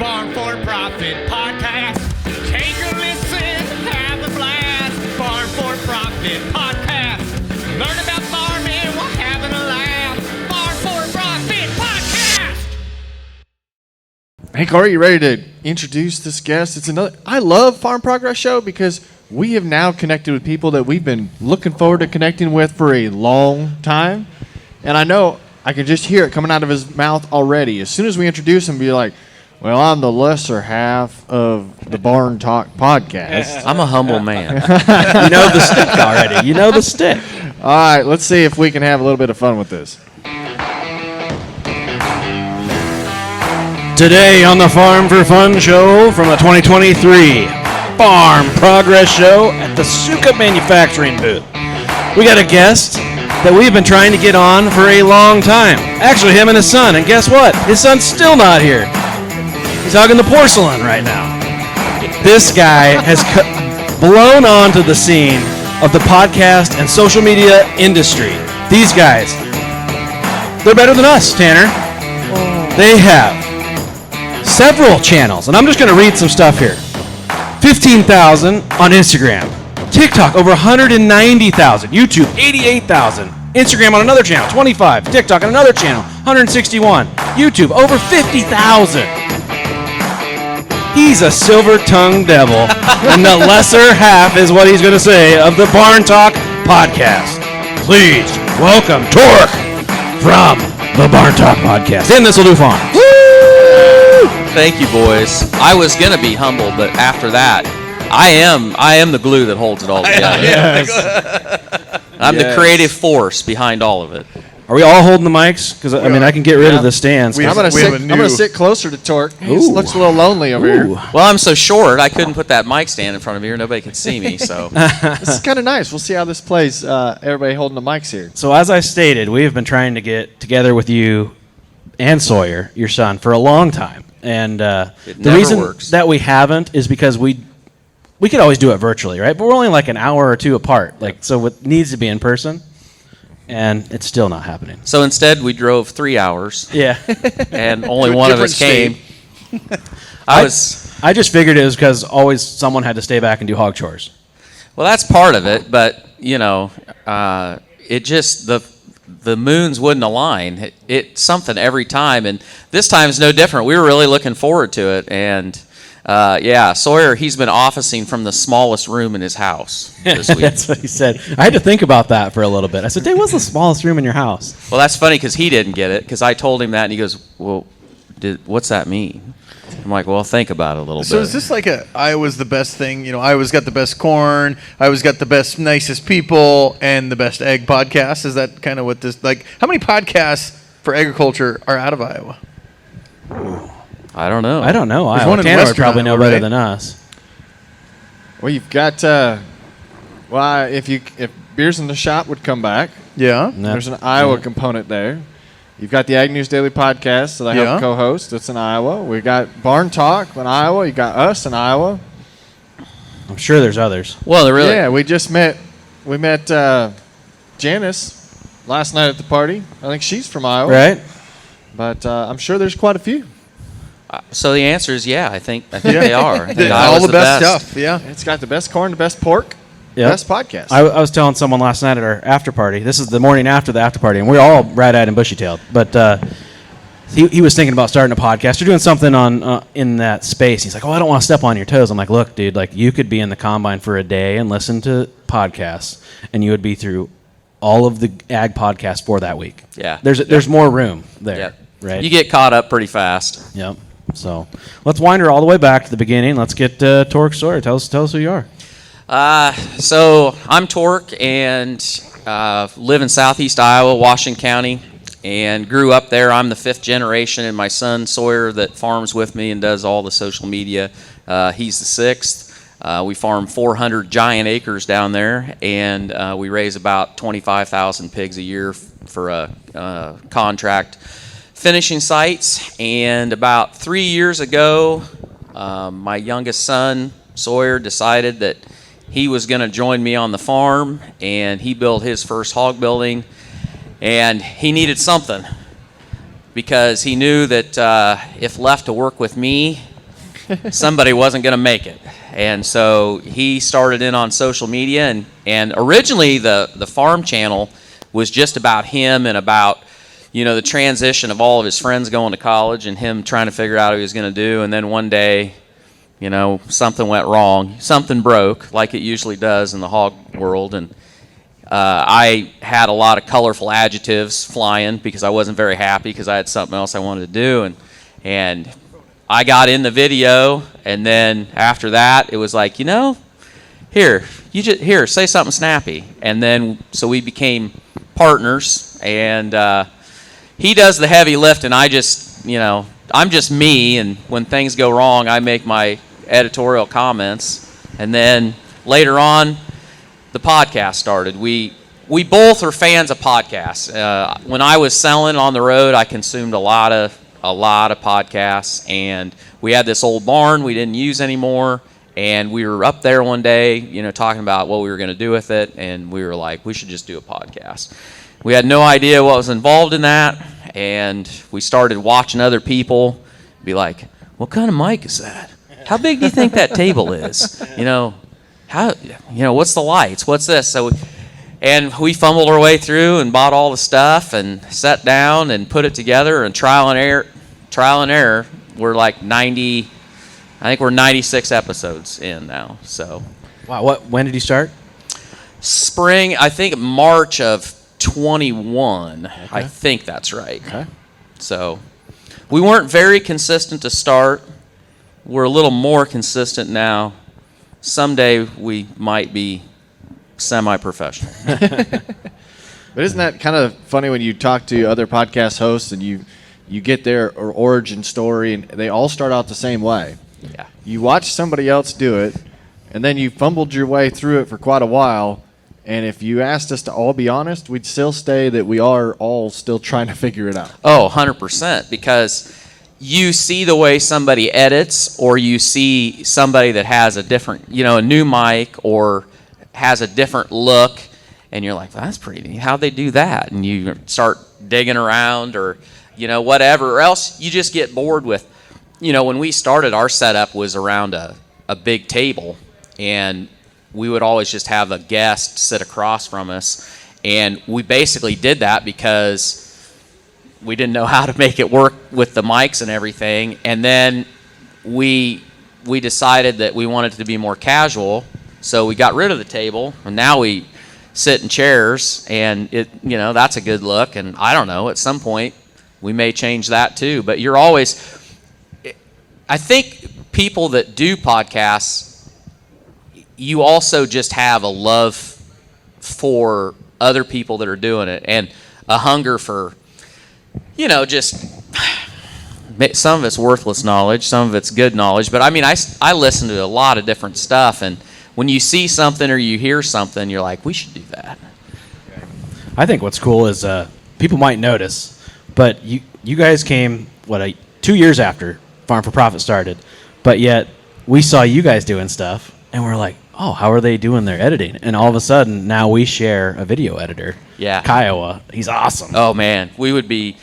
Farm for Profit Podcast. Take a listen, have a blast. Farm for Profit Podcast. Learn about farming while having a laugh. Farm for Profit Podcast. Hey, Corey, you ready to introduce this guest? I love Farm Progress Show because we have now connected with people that we've been looking forward to connecting with for a long time. And I know I can just hear it coming out of his mouth already. As soon as we introduce him, be like, well, I'm the lesser half of the Barn Talk podcast. I'm a humble man. You know the stick already. You know the stick. All right, let's see if we can have a little bit of fun with this. Today on the Farm for Fun show from the 2023 Farm Progress Show at the Suka Manufacturing booth, we got a guest that we've been trying to get on for a long time. Actually, him and his son. And guess what? His son's still not here. He's hugging the porcelain right now. This guy has blown onto the scene of the podcast and social media industry. These guys, they're better than us, Tanner. They have several channels, and I'm just going to read some stuff here. 15,000 on Instagram. TikTok, over 190,000. YouTube, 88,000. Instagram on another channel, 25. TikTok on another channel, 161. YouTube, over 50,000. He's a silver-tongued devil, and the lesser half is what he's going to say of the Barn Talk podcast. Please welcome Tork from the Barn Talk podcast in This'll Do Farms. Thank you, boys. I was gonna be humble, but after that, I am the glue that holds it all together. I'm the creative force behind all of it. Are we all holding the mics? Because I can get rid of the stands. I'm going to sit closer to Tork. He looks a little lonely over here. Well, I'm so short, I couldn't put that mic stand in front of me, or nobody could see me. So this is kind of nice. We'll see how this plays. Everybody holding the mics here. So as I stated, we have been trying to get together with you and Sawyer, your son, for a long time. And the reason that we haven't is because we could always do it virtually, right? But we're only like an hour or two apart. So it needs to be in person. And it's still not happening. So instead, we drove 3 hours. Yeah. And only one of us came. I just figured it was because always someone had to stay back and do hog chores. Well, that's part of it, but it just the moons wouldn't align. It's something every time, and this time is no different. We were really looking forward to it, and Sawyer, he's been officing from the smallest room in his house this week. That's what he said. I had to think about that for a little bit. I said, Dave, what's the smallest room in your house? Well, that's funny because he didn't get it, because I told him that, and he goes, well, what's that mean? I'm like, well, think about it a little bit. So is this like Iowa's the best thing? Iowa's got the best corn, Iowa's got the best, nicest people, and the best egg podcast? Is that kind of what this, how many podcasts for agriculture are out of Iowa? I don't know. Iowa. Tanner would probably know better than us. Well, you've got, if Beers in the Shop would come back. Yeah. There's an Iowa component there. You've got the Ag News Daily Podcast that I help co-host. That's in Iowa. We've got Barn Talk in Iowa. You got us in Iowa. I'm sure there's others. Well, they're really. Yeah, we met Janice last night at the party. I think she's from Iowa. Right. But I'm sure there's quite a few. So the answer is I think they are. I think all Iowa's the best stuff, yeah. It's got the best corn, the best pork, best podcast. I was telling someone last night at our after party. This is the morning after the after party, and we're all rat-eyed and bushy-tailed. But he was thinking about starting a podcast or doing something on in that space. He's like, I don't want to step on your toes. I'm like, look, dude, you could be in the combine for a day and listen to podcasts, and you would be through all of the ag podcasts for that week. Yeah. There's more room there. Yep. Right. You get caught up pretty fast. Yep. So let's wind her all the way back to the beginning. Let's get Tork Sawyer. Tell us who you are. So I'm Tork and live in southeast Iowa, Washington County, and grew up there. I'm the 5th generation, and my son Sawyer that farms with me and does all the social media. He's the 6th. We farm 400 giant acres down there, and we raise about 25,000 pigs a year for a contract finishing sites. And about 3 years ago, my youngest son Sawyer decided that he was going to join me on the farm, and he built his first hog building, and he needed something. because he knew that if left to work with me, somebody wasn't going to make it. And so he started in on social media, and originally the farm channel was just about him and about, the transition of all of his friends going to college and him trying to figure out what he was going to do. And then one day, something went wrong. Something broke, like it usually does in the hog world. And I had a lot of colorful adjectives flying because I wasn't very happy because I had something else I wanted to do. And I got in the video, and then after that, it was like, here, say something snappy. And then, so we became partners, and he does the heavy lift, and I just, I'm just me, and when things go wrong, I make my editorial comments. And then later on, the podcast started. We both are fans of podcasts. When I was selling on the road, I consumed a lot of podcasts, and we had this old barn we didn't use anymore, and we were up there one day, talking about what we were going to do with it, and we were like, we should just do a podcast. We had no idea what was involved in that, and we started watching other people be like, what kind of mic is that? How big do you think that table is? What's the lights? What's this? And we fumbled our way through and bought all the stuff and sat down and put it together, and trial and error. We're like 90, I think we're 96 episodes in now. So, wow, when did you start? Spring, I think March of 21. Okay. I think that's right. Okay. So, we weren't very consistent to start. We're a little more consistent now. Someday we might be semi-professional. But isn't that kind of funny when you talk to other podcast hosts and you get their origin story, and they all start out the same way? Yeah. You watch somebody else do it, and then you fumbled your way through it for quite a while. And if you asked us to all be honest, we'd still say that we are all still trying to figure it out. Oh, 100%. Because you see the way somebody edits, or you see somebody that has a different, a new mic, or has a different look, and you're like, well, that's pretty neat. How'd they do that? And you start digging around, or, whatever. Or else you just get bored with, when we started, our setup was around a big table, and we would always just have a guest sit across from us. And we basically did that because we didn't know how to make it work with the mics and everything. And then we decided that we wanted it to be more casual, so we got rid of the table, and now we sit in chairs, and that's a good look. And I don't know, at some point we may change that too. But I think people that do podcasts, you also just have a love for other people that are doing it, and a hunger for, just some of it's worthless knowledge, some of it's good knowledge. But I listen to a lot of different stuff, and when you see something or you hear something, you're like, we should do that. I think what's cool is people might notice, but you guys came 2 years after Farm for Profit started, but yet we saw you guys doing stuff, and we're like, oh, how are they doing their editing? And all of a sudden, now we share a video editor. Yeah. Kiowa. He's awesome. Oh, man. We would be,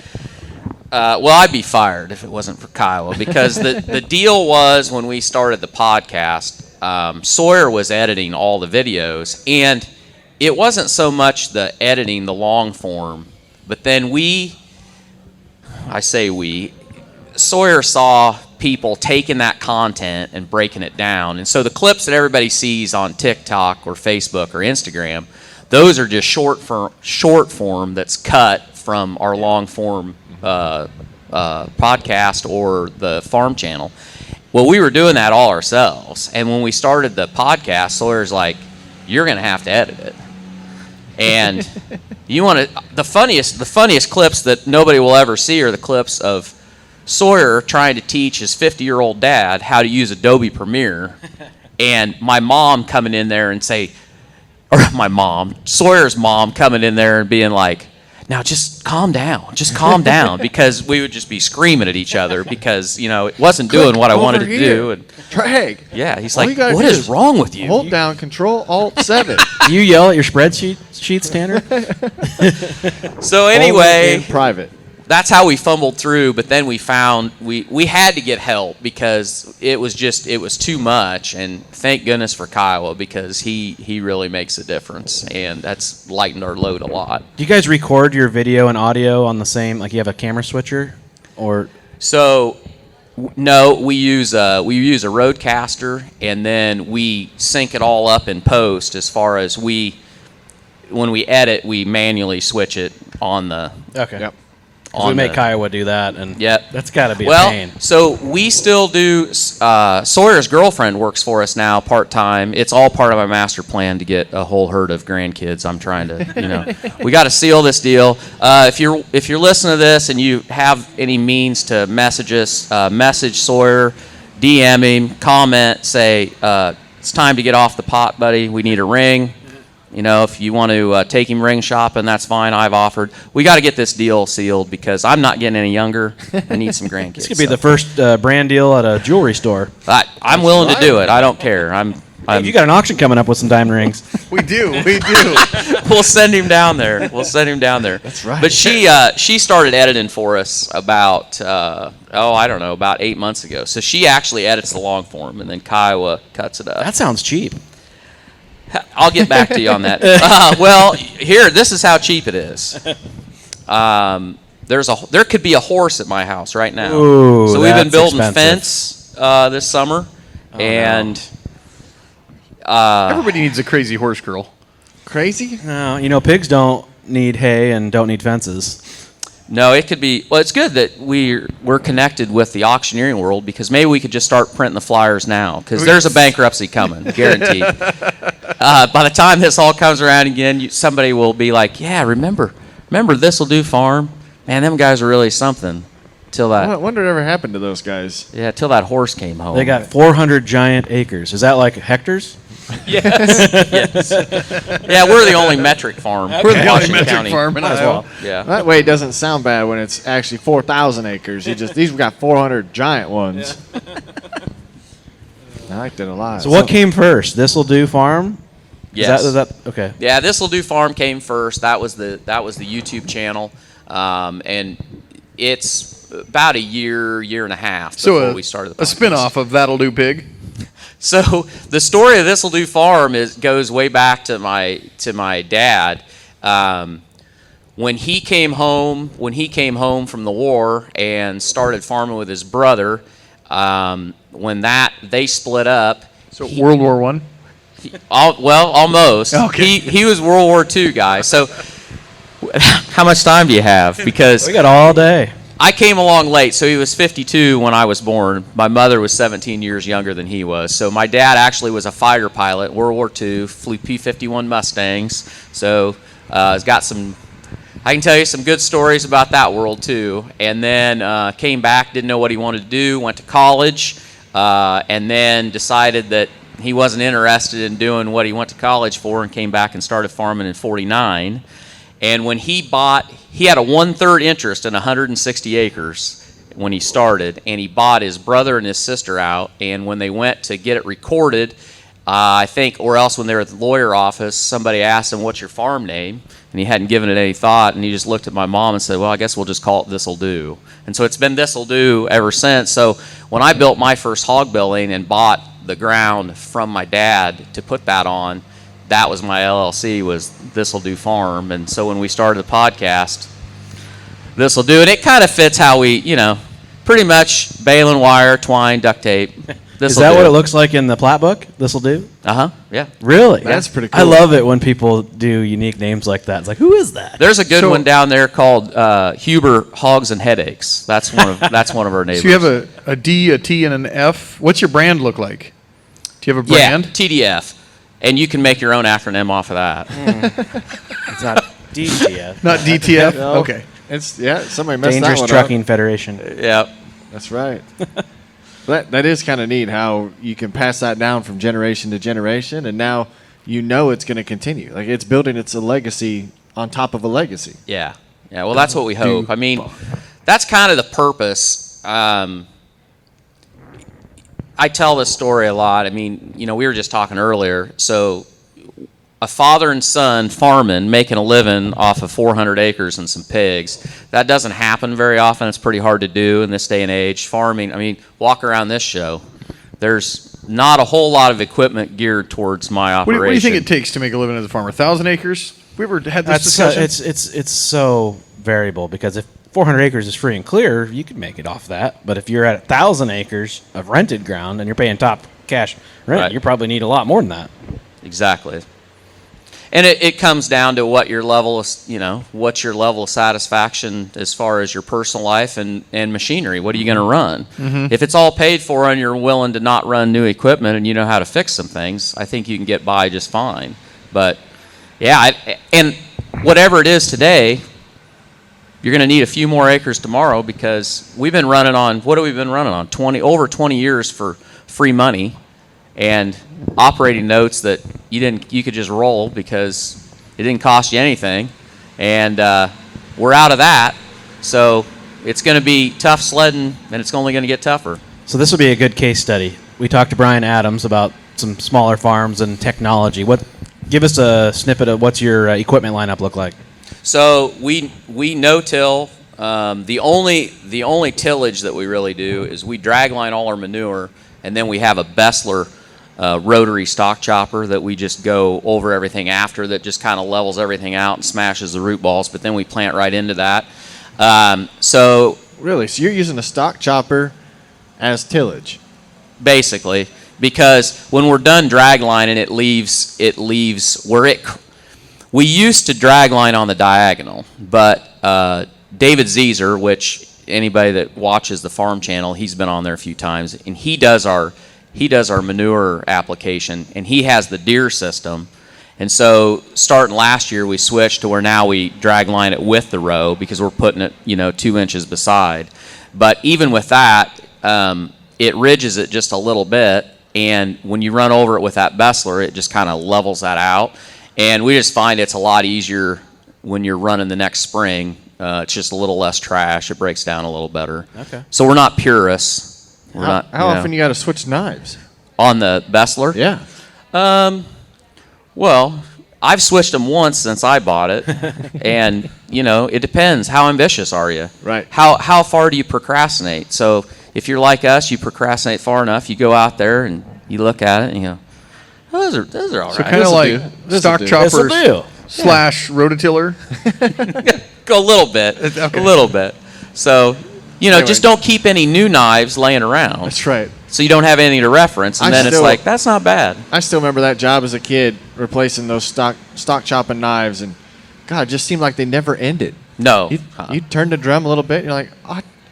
I'd be fired if it wasn't for Kiowa, because the deal was, when we started the podcast, Sawyer was editing all the videos, and it wasn't so much the editing, the long form, but then Sawyer saw people taking that content and breaking it down. And so the clips that everybody sees on TikTok or Facebook or Instagram, those are just short form that's cut from our long form podcast or the farm channel. Well, we were doing that all ourselves. And when we started the podcast, Sawyer's like, you're going to have to edit it. And the funniest clips that nobody will ever see are the clips of Sawyer trying to teach his 50-year-old dad how to use Adobe Premiere, and my mom coming in there and Sawyer's mom coming in there and being like, now just calm down, because we would just be screaming at each other because, it wasn't doing what I wanted to do. And drag. Yeah, he's like, what is wrong with you? Hold down Control Alt 7. Do you yell at your spreadsheets, Tanner? So anyway, only in private. that's how we fumbled through. But then we found we had to get help because it was too much. And thank goodness for Kiowa, because he really makes a difference, and that's lightened our load a lot. Do you guys record your video and audio on the same, like you have a camera switcher, or? So, no, we use a Roadcaster, and then we sync it all up in post. As far as when we edit, we manually switch it on the. Okay. Yep. We make Kiowa do that, and Yep. that's got to be a Well, pain. so we still do. Sawyer's girlfriend works for us now part time. It's all part of my master plan to get a whole herd of grandkids. I'm trying to, we got to seal this deal. If you're listening to this and you have any means to message us, message Sawyer, DM him, comment, say it's time to get off the pot, buddy. We need a ring. If you want to take him ring shopping, that's fine. I've offered. We got to get this deal sealed because I'm not getting any younger. I need some grandkids. This could be the first brand deal at a jewelry store. I'm willing to do it. I don't care. Hey, you got an auction coming up with some diamond rings. We do. We'll send him down there. That's right. But she started editing for us about about 8 months ago. So she actually edits the long form, and then Kiowa cuts it up. That sounds cheap. I'll get back to you on that. This is how cheap it is. There could be a horse at my house right now. Ooh, so we've been that's building expensive. fence this summer, and Everybody needs a crazy horse girl. Crazy? No, pigs don't need hay and don't need fences. no, it could be. Well, it's good that we're connected with the auctioneering world, because maybe we could just start printing the flyers now, because there's a bankruptcy coming, guaranteed. By the time this all comes around again, somebody will be like, "Yeah, remember This'll Do Farm? Man, them guys are really something." Till I that, wonder whatever happened to those guys. yeah, till that horse came home. They got 400 giant acres. Is that like hectares? yes. Yeah, we're the only metric farm. We're the only Washington metric County. farm in Might as Iowa. well. Yeah. That way it doesn't sound bad when it's actually 4,000 acres. These got 400 giant ones. I like that a lot. So what came first? This'll Do Farm? Yes. Is that okay? Yeah, This'll Do Farm came first. That was the YouTube channel, and it's about a year and a half before we started the podcast. A spin-off of That'll Do Pig. So the story of This'll Do Farm goes way back to my dad. When he came home from the war and started farming with his brother, when they split up. So World War I? Almost. Okay. He was World War II guy. So how much time do you have? Because We got all day. I came along late, so he was 52 when I was born. My mother was 17 years younger than he was. So my dad actually was a fighter pilot, World War II, flew P-51 Mustangs. So he's got I can tell you some good stories about that world too. And then came back, didn't know what he wanted to do, went to college, and then decided that he wasn't interested in doing what he went to college for, and came back and started farming in '49. And when he had a 1/3 interest in 160 acres when he started, and he bought his brother and his sister out. And when they went to get it recorded, I think, or else when they were at the lawyer office, somebody asked him, "What's your farm name?" And he hadn't given it any thought, and he just looked at my mom and said, "Well, I guess we'll just call it This'll Do." And so it's been This'll Do ever since. So when I built my first hog building and bought the ground from my dad to put that on, that was my LLC, was This'll Do Farm. And so when we started the podcast, This'll Do, and it kind of fits how we, pretty much baling wire, twine, duct tape. Is that what it looks like in the plat book? This'll Do? Yeah. Really? That's pretty cool. I love it when people do unique names like that. It's like, who is that? There's a good one down there called Huber Hogs and Headaches. That's one of our neighbors. So you have a D, a T, and an F. What's your brand look like? Do you have a brand? Yeah, TDF. And you can make your own acronym off of that. It's not DTF. Not DTF? No. Okay. Somebody messed Dangerous that one Trucking up. Federation. Yeah. That's right. That is kind of neat how you can pass that down from generation to generation, and now it's going to continue. Like, it's building its a legacy on top of a legacy. Yeah. Yeah, well, that's what we hope. I mean, that's kind of the purpose. I tell this story a lot. I mean, we were just talking earlier. So a father and son farming, making a living off of 400 acres and some pigs. That doesn't happen very often. It's pretty hard to do in this day and age. Farming, I mean, walk around this show. There's not a whole lot of equipment geared towards my operation. What do you think it takes to make a living as a farmer? 1,000 acres? We ever had this discussion? It's so variable, because if 400 acres is free and clear, you could make it off that. But if you're at 1,000 acres of rented ground and you're paying top cash rent, Right. you probably need a lot more than that. Exactly. And it comes down to what your level of, what's your level of satisfaction as far as your personal life and machinery. What are you going to run? Mm-hmm. If it's all paid for and you're willing to not run new equipment and you know how to fix some things, I think you can get by just fine. But, yeah, and whatever it is today, you're going to need a few more acres tomorrow, because we've been running on, what have we been running on? Over 20 years for free money and operating notes that you could just roll because it didn't cost you anything, and we're out of that. So it's going to be tough sledding, and it's only going to get tougher. So this will be a good case study. We talked to Brian Adams about some smaller farms and technology. Give us a snippet of what's your equipment lineup look like? So we no-till. The only tillage that we really do is we drag line all our manure, and then we have a Bessler rotary stock chopper that we just go over everything after, that just kind of levels everything out and smashes the root balls, but then we plant right into that. Really? So you're using a stock chopper as tillage? Basically, because when we're done drag lining, it leaves where we used to drag line on the diagonal, but David Zeeser, which anybody that watches the Farm Channel, he's been on there a few times, and he does our manure application, and he has the deer system. And so starting last year, we switched to where now we drag line it with the row, because we're putting it 2 inches beside. But even with that, it ridges it just a little bit, and when you run over it with that Bessler, it just kind of levels that out. And we just find it's a lot easier when you're running the next spring. It's just a little less trash. It breaks down a little better. Okay. So we're not purists. How often you got to switch knives? On the Bessler? Yeah. Well, I've switched them once since I bought it, and it depends. How ambitious are you? Right. How far do you procrastinate? So if you're like us, you procrastinate far enough. You go out there and you look at it and you go, oh, those are all So right. kind of like This'll stock do. choppers This'll do. / rototiller. Go a little bit. Okay. A little bit. So Anyway. just don't keep any new knives laying around. That's right. So you don't have anything to reference, and then it's still- like, that's not bad. I still remember that job as a kid, replacing those stock chopping knives, and God, it just seemed like they never ended. No. You turn the drum a little bit, and you're like,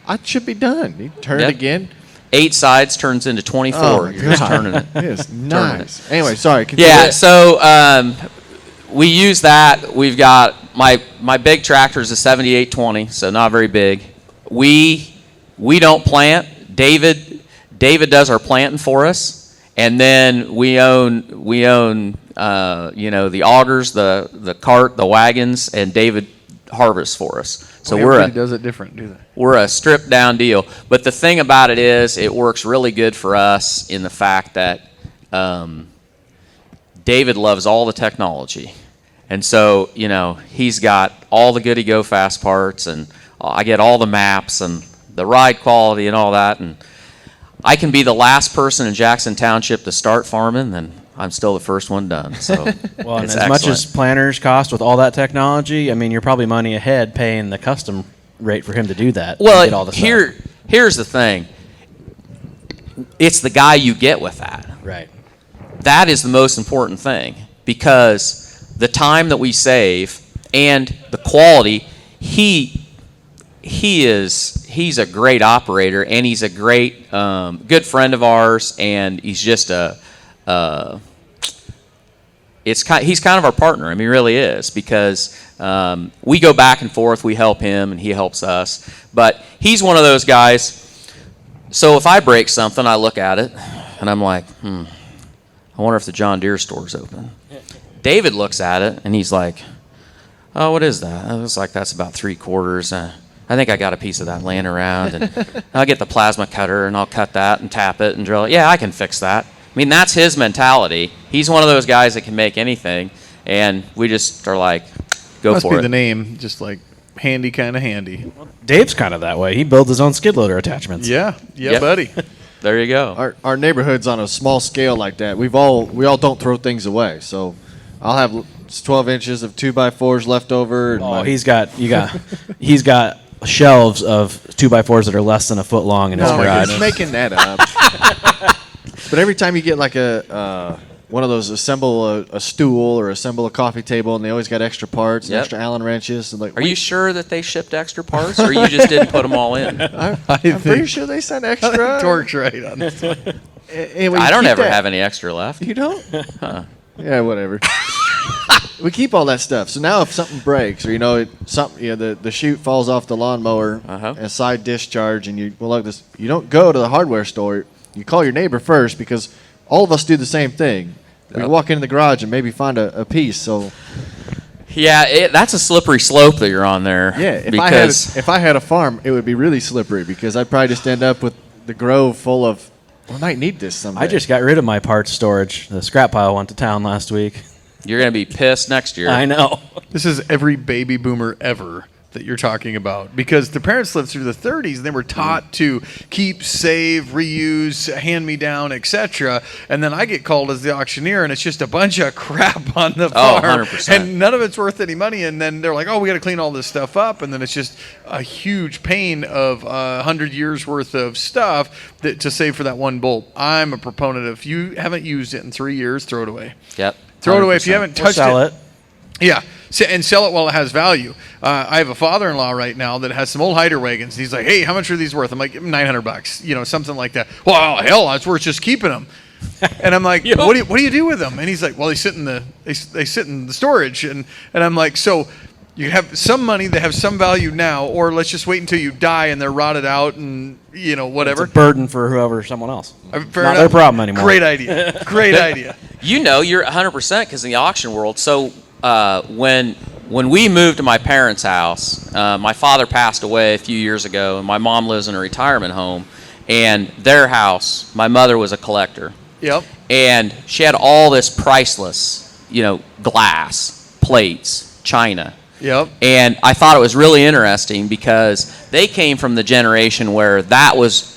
I should be done. You turn Yep. it again. 8 sides turns into 24. Oh, my You're just God. turning it. It is Turning nice. Anyway, sorry. continue. Yeah, so we use that. We've got my big tractor is a 7820, so not very big. We don't plant. David does our planting for us, and then we own the augers, the cart, the wagons, and David harvests for us. So Everybody does it different, do they? we're a stripped down deal. But the thing about it is, it works really good for us in the fact that David loves all the technology. And so, he's got all the goody go fast parts, and I get all the maps and the ride quality and all that. And I can be the last person in Jackson Township to start farming, and I'm still the first one done. So Well, and it's as much as excellent. planters cost with all that technology, I mean, you're probably money ahead paying the custom rate for him to do that. and get all the stuff. here's the thing. It's the guy you get with that. Right. That is the most important thing, because the time that we save and the quality, he's a great operator, and he's a great good friend of ours, and he's just he's kind of our partner. I mean, he really is, because we go back and forth. We help him, and he helps us. But he's one of those guys. So if I break something, I look at it, and I'm like, I wonder if the John Deere store's open. David looks at it, and he's like, oh, what is that? It looks like that's about 3/4. I think I got a piece of that laying around, and I'll get the plasma cutter, and I'll cut that and tap it and drill it. Yeah, I can fix that. I mean, that's his mentality. He's one of those guys that can make anything, And we just are like, go Must for be it. the name, just like handy, kind of handy. Dave's kind of that way. He builds his own skid loader attachments. Yeah, Yep. buddy. There you go. Our neighborhood's on a small scale like that. We all don't throw things away. So I'll have 12 inches of 2x4s left over. And Oh, he's got shelves of 2x4s that are less than a foot long in his no, garage. he's making that up. But every time you get like a one of those assemble a stool or assemble a coffee table, and they always got extra parts, and Yep. extra Allen wrenches. And like, Are you sure that they shipped extra parts, or you just didn't put them all in? I'm pretty sure they sent extra. Tork's right on this one. And we I don't keep ever that. have any extra left. You don't? Yeah, whatever. We keep all that stuff. So now if something breaks, or the chute falls off the lawnmower, and side discharge, and you you don't go to the hardware store. You call your neighbor first, because all of us do the same thing. We walk into the garage and maybe find a piece. So Yeah, that's a slippery slope that you're on there. yeah, because if I had a farm, it would be really slippery, because I'd probably just end up with the grove full of. I might need this someday. I just got rid of my parts storage. The scrap pile went to town last week. you're going to be pissed next year. I know. This is every baby boomer ever that you're talking about, because the parents lived through the 30s and they were taught to keep, save, reuse, hand me down, etc. And then I get called as the auctioneer, and it's just a bunch of crap on the farm, 100%. and none of it's worth any money. And then they're like, "Oh, we got to clean all this stuff up," and then it's just a huge pain of 100 years worth of stuff to save for that one bolt. I'm a proponent of, if you haven't used it in 3 years, throw it away. Yep. Throw it away if you 100%. haven't We'll touched sell it. Yeah, and sell it while it has value. I have a father-in-law right now that has some old Hyder wagons. He's like, "Hey, how much are these worth?" I'm like, $900, something like that. Well, hell, it's worth just keeping them. And I'm like, what do you do with them? And he's like, "Well, they sit in the storage." And I'm like, so you have some money that have some value now, or let's just wait until you die and they're rotted out and whatever. It's a burden for someone else. Fair Not enough. their problem anymore. Great idea. Great idea. You're 100% because in the auction world. So when we moved to my parents' house, my father passed away a few years ago, and my mom lives in a retirement home. And their house, my mother was a collector. Yep. And she had all this priceless, glass, plates, china. Yep. And I thought it was really interesting because they came from the generation where that was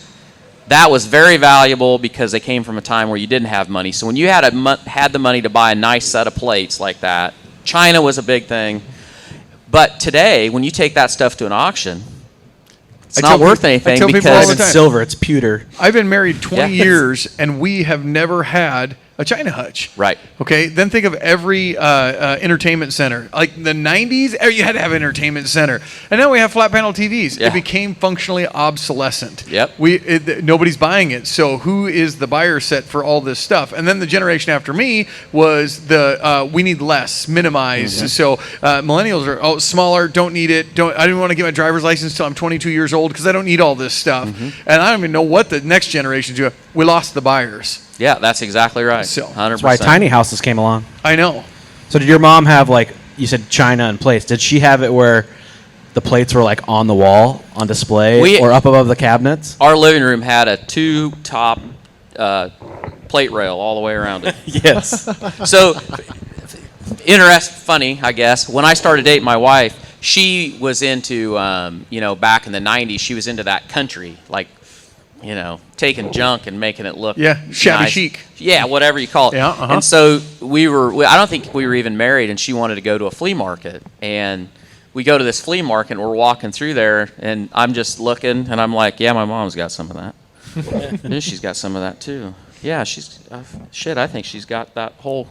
very valuable, because they came from a time where you didn't have money. So when you had the money to buy a nice set of plates like that, China was a big thing. But today, when you take that stuff to an auction, it's not worth anything tell people because all It's the in time. silver. It's pewter. I've been married 20 Yeah. years, and we have never had a China hutch. Right. Okay. Then think of every entertainment center. Like the 90s, you had to have an entertainment center, and now we have flat panel TVs. Yeah. It became functionally obsolescent. Yep. Nobody's buying it. So who is the buyer set for all this stuff? And then the generation after me was we need less, minimize. Mm-hmm. So millennials are smaller, don't need it. I didn't want to get my driver's license until I'm 22 years old because I don't need all this stuff. Mm-hmm. And I don't even know what the next generation's doing. We lost the buyers. Yeah, that's exactly right. So- 100%. That's why tiny houses came along. I know. So did your mom have, like, you said china and plates. Did she have it where the plates were, like, on the wall, on display, or up above the cabinets? Our living room had a two-top plate rail all the way around it. Yes. So, funny, I guess. When I started dating my wife, she was into, back in the 90s, she was into that country, like, taking junk and making it look shabby nice. chic. Yeah, whatever you call it. Yeah, uh-huh. And so I don't think we were even married, and she wanted to go to a flea market. And we go to this flea market, and we're walking through there, and I'm just looking, and I'm like, yeah, my mom's got some of that. Yeah, she's got some of that, too. Yeah, I think she's got that whole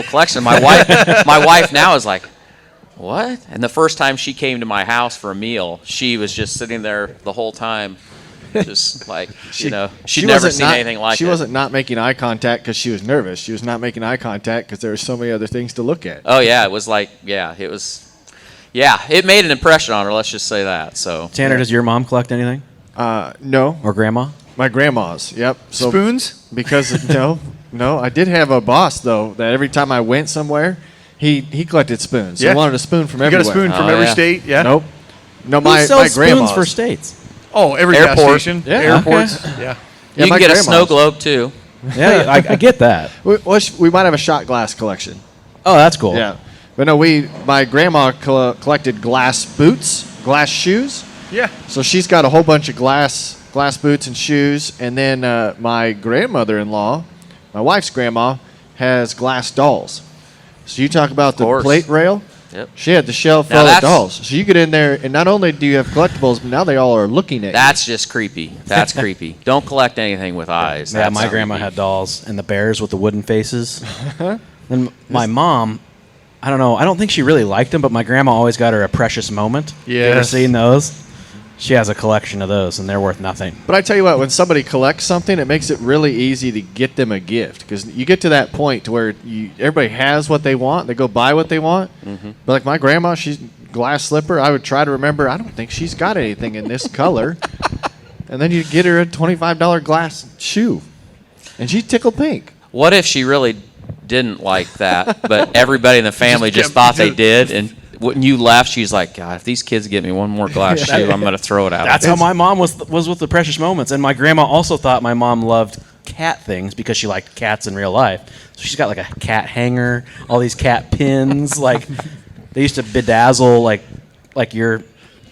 collection. My wife now is like, what? And the first time she came to my house for a meal, she was just sitting there the whole time, just like, she'd never seen anything like it. She wasn't not making eye contact because she was nervous. She was not making eye contact because there were so many other things to look at. Oh, yeah, it was like, it made an impression on her, let's just say that. So Tanner, does your mom collect anything? No. Or grandma? My grandma's, yep. So Spoons? Because, no, I did have a boss, though, that every time I went somewhere, he collected spoons. Yeah. He wanted a spoon from You everywhere. got a spoon from Oh, every yeah. state? Yeah. Nope. No, Who my sells spoons grandma's. for states? Oh, every gas Airport. station. Yeah. Airports. Yeah. you my can get a grandma's. snow globe, too. Yeah, I get that. We might have a shot glass collection. Oh, that's cool. Yeah. But no, my grandma collected glass boots, glass shoes. Yeah. So she's got a whole bunch of glass boots and shoes. And then my grandmother-in-law, my wife's grandma, has glass dolls. So you talk about the plate rail. Yep. She had the shelf full of dolls. So you get in there, and not only do you have collectibles, but now they all are looking at you. That's just creepy. That's creepy. Don't collect anything with eyes. Yeah, That's my grandma creepy. had dolls and the bears with the wooden faces. And my mom, I don't know, I don't think she really liked them, but my grandma always got her a precious moment. You ever Yes. seen those? She has a collection of those, and they're worth nothing. But I tell you what, when somebody collects something, it makes it really easy to get them a gift because you get to that point to where everybody has what they want. They go buy what they want. Mm-hmm. But like my grandma, she's glass slipper. I would try to remember. I don't think she's got anything in this color. And then you get her a $25 glass shoe, and she's tickle pink. What if she really didn't like that, but everybody in the family just thought they did, and when you left, she's like, God, if these kids get me one more glass shoe, I'm going to throw it out. That's how my mom was with the precious moments. And my grandma also thought my mom loved cat things because she liked cats in real life. So she's got like a cat hanger, all these cat pins. Like they used to bedazzle like your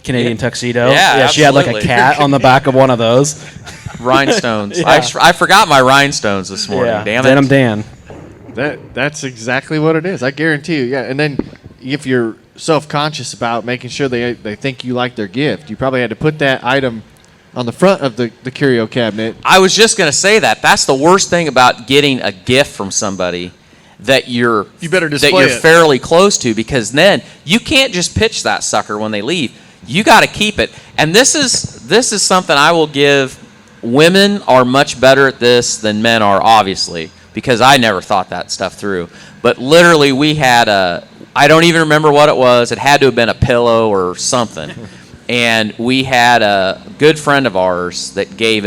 Canadian tuxedo. Yeah, she had like a absolutely. cat on the back of one of those. Rhinestones. Yeah. I forgot my rhinestones this morning. Yeah, Damn Denim it. Dan. That's exactly what it is. I guarantee you. Yeah, and then if you're self-conscious about making sure they think you like their gift, you probably had to put that item on the front of the curio cabinet. I was just going to say that. That's the worst thing about getting a gift from somebody that you better display that you're it. fairly close to, because then you can't just pitch that sucker when they leave. You got to keep it. And this is something I will give. Women are much better at this than men are, obviously, because I never thought that stuff through. But literally, we had I don't even remember what it was. It had to have been a pillow or something. And we had a good friend of ours that gave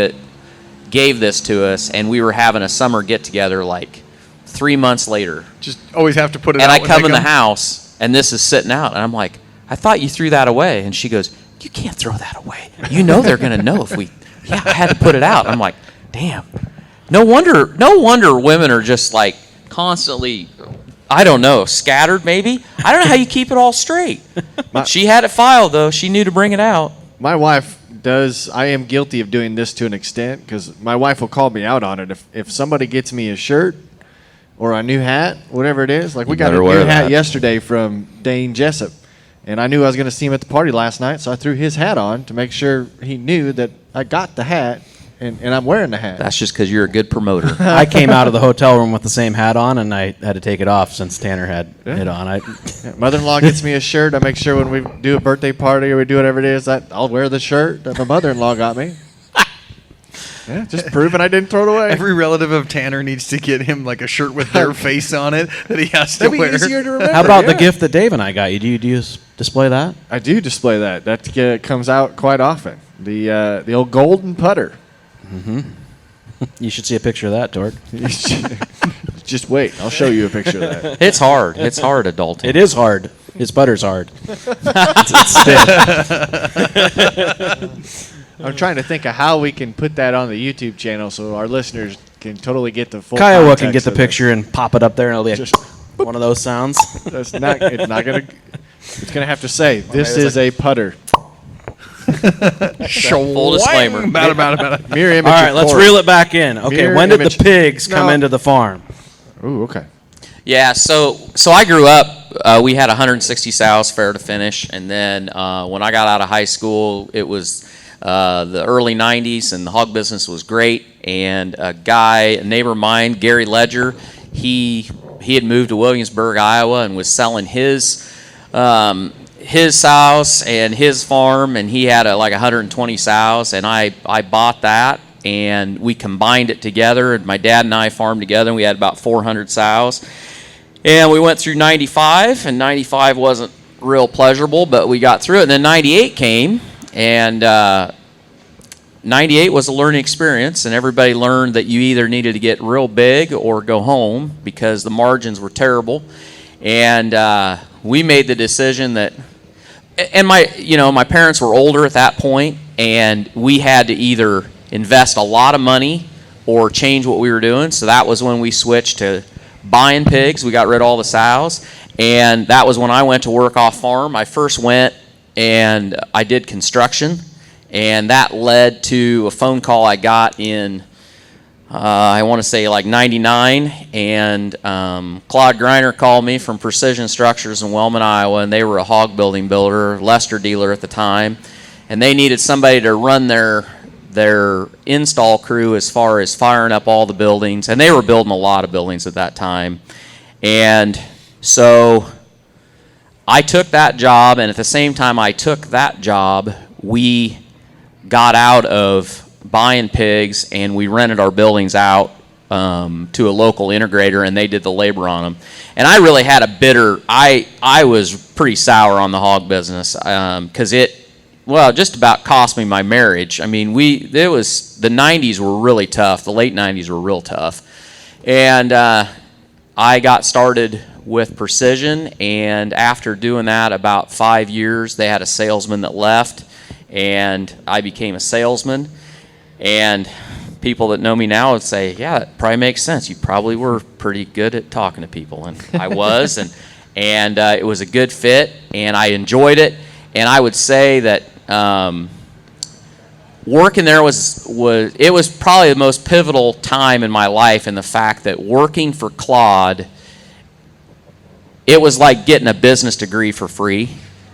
this to us, and we were having a summer get-together like 3 months later. Just always have to put it And out I when come they in the house, and this is sitting out, and I'm like, I thought you threw that away. And she goes, you can't throw that away. You know they're going to know if we... Yeah, I had to put it out. I'm like, damn. No wonder women are just like constantly, I don't know, scattered maybe. I don't know how you keep it all straight. She had it filed, though. She knew to bring it out. My wife does. I am guilty of doing this to an extent because my wife will call me out on it. If somebody gets me a shirt or a new hat, whatever it is, like we got a new hat yesterday from Dane Jessup, and I knew I was going to see him at the party last night, so I threw his hat on to make sure he knew that I got the hat and I'm wearing the hat. That's just because you're a good promoter. I came out of the hotel room with the same hat on, and I had to take it off since Tanner had it on. Yeah, mother-in-law gets me a shirt. I make sure when we do a birthday party or we do whatever it is, I'll wear the shirt that my mother-in-law got me. Yeah, just proving I didn't throw it away. Every relative of Tanner needs to get him like a shirt with their face on it that he has to That'd be wear. easier to remember. How about the yeah. gift that Dave and I got you? Do you display that? I do display that. That comes out quite often. The old golden putter. You should see a picture of that, Tork. Just wait. I'll show you a picture of that. It's hard. It's hard adulting. It is hard. His putter's hard. I'm trying to think of how we can put that on the YouTube channel so our listeners can totally get the full Kiowa context can get the of picture and pop it up there, and it'll be like one of those sounds. it. It's not gonna. It's gonna have to say this is a putter. Full disclaimer. About it. Mirror image. All right, of let's Corey. reel it back in. Okay, Mirror when did image. the pigs come No. into the farm? Ooh, okay. Yeah, so I grew up, we had 160 sows, fair to finish, and then when I got out of high school, it was the early 90s, and the hog business was great, and a neighbor of mine, Gary Ledger, he had moved to Williamsburg, Iowa, and was selling his sows and his farm, and he had like 120 sows, and I bought that, and we combined it together, and my dad and I farmed together, and we had about 400 sows. And we went through 95, and 95 wasn't real pleasurable, but we got through it. And then 98 came, and 98 was a learning experience, and everybody learned that you either needed to get real big or go home because the margins were terrible. And we made the decision that, and my parents were older at that point, and we had to either invest a lot of money or change what we were doing. So that was when we switched to buying pigs. We got rid of all the sows. And that was when I went to work off farm. I first went and I did construction. And that led to a phone call I got in, I want to say like 99. And Claude Greiner called me from Precision Structures in Wellman, Iowa. And they were a hog building builder, Lester dealer at the time. And they needed somebody to run their install crew as far as firing up all the buildings. And they were building a lot of buildings at that time. And so I took that job, and at the same time I took that job, we got out of buying pigs and we rented our buildings out to a local integrator, and they did the labor on them. And I really had I was pretty sour on the hog business because just about cost me my marriage. I mean, the 90s were really tough. The late 90s were real tough. And I got started with Precision, and after doing that about 5 years, they had a salesman that left, and I became a salesman. And people that know me now would say, yeah, that probably makes sense. You probably were pretty good at talking to people. And I was, and it was a good fit, and I enjoyed it. And I would say that working there was probably the most pivotal time in my life, in the fact that working for Claude, it was like getting a business degree for free,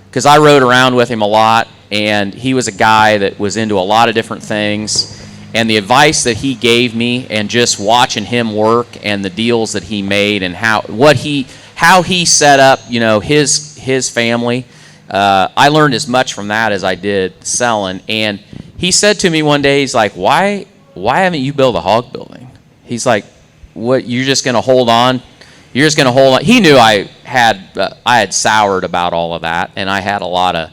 because I rode around with him a lot, and he was a guy that was into a lot of different things. And the advice that he gave me, and just watching him work, and the deals that he made, and how he set up, his family. I learned as much from that as I did selling. And he said to me one day, he's like, why haven't you built a hog building? He's like, what, you're just going to hold on? You're just going to hold on? He knew I had soured about all of that, and I had a lot of,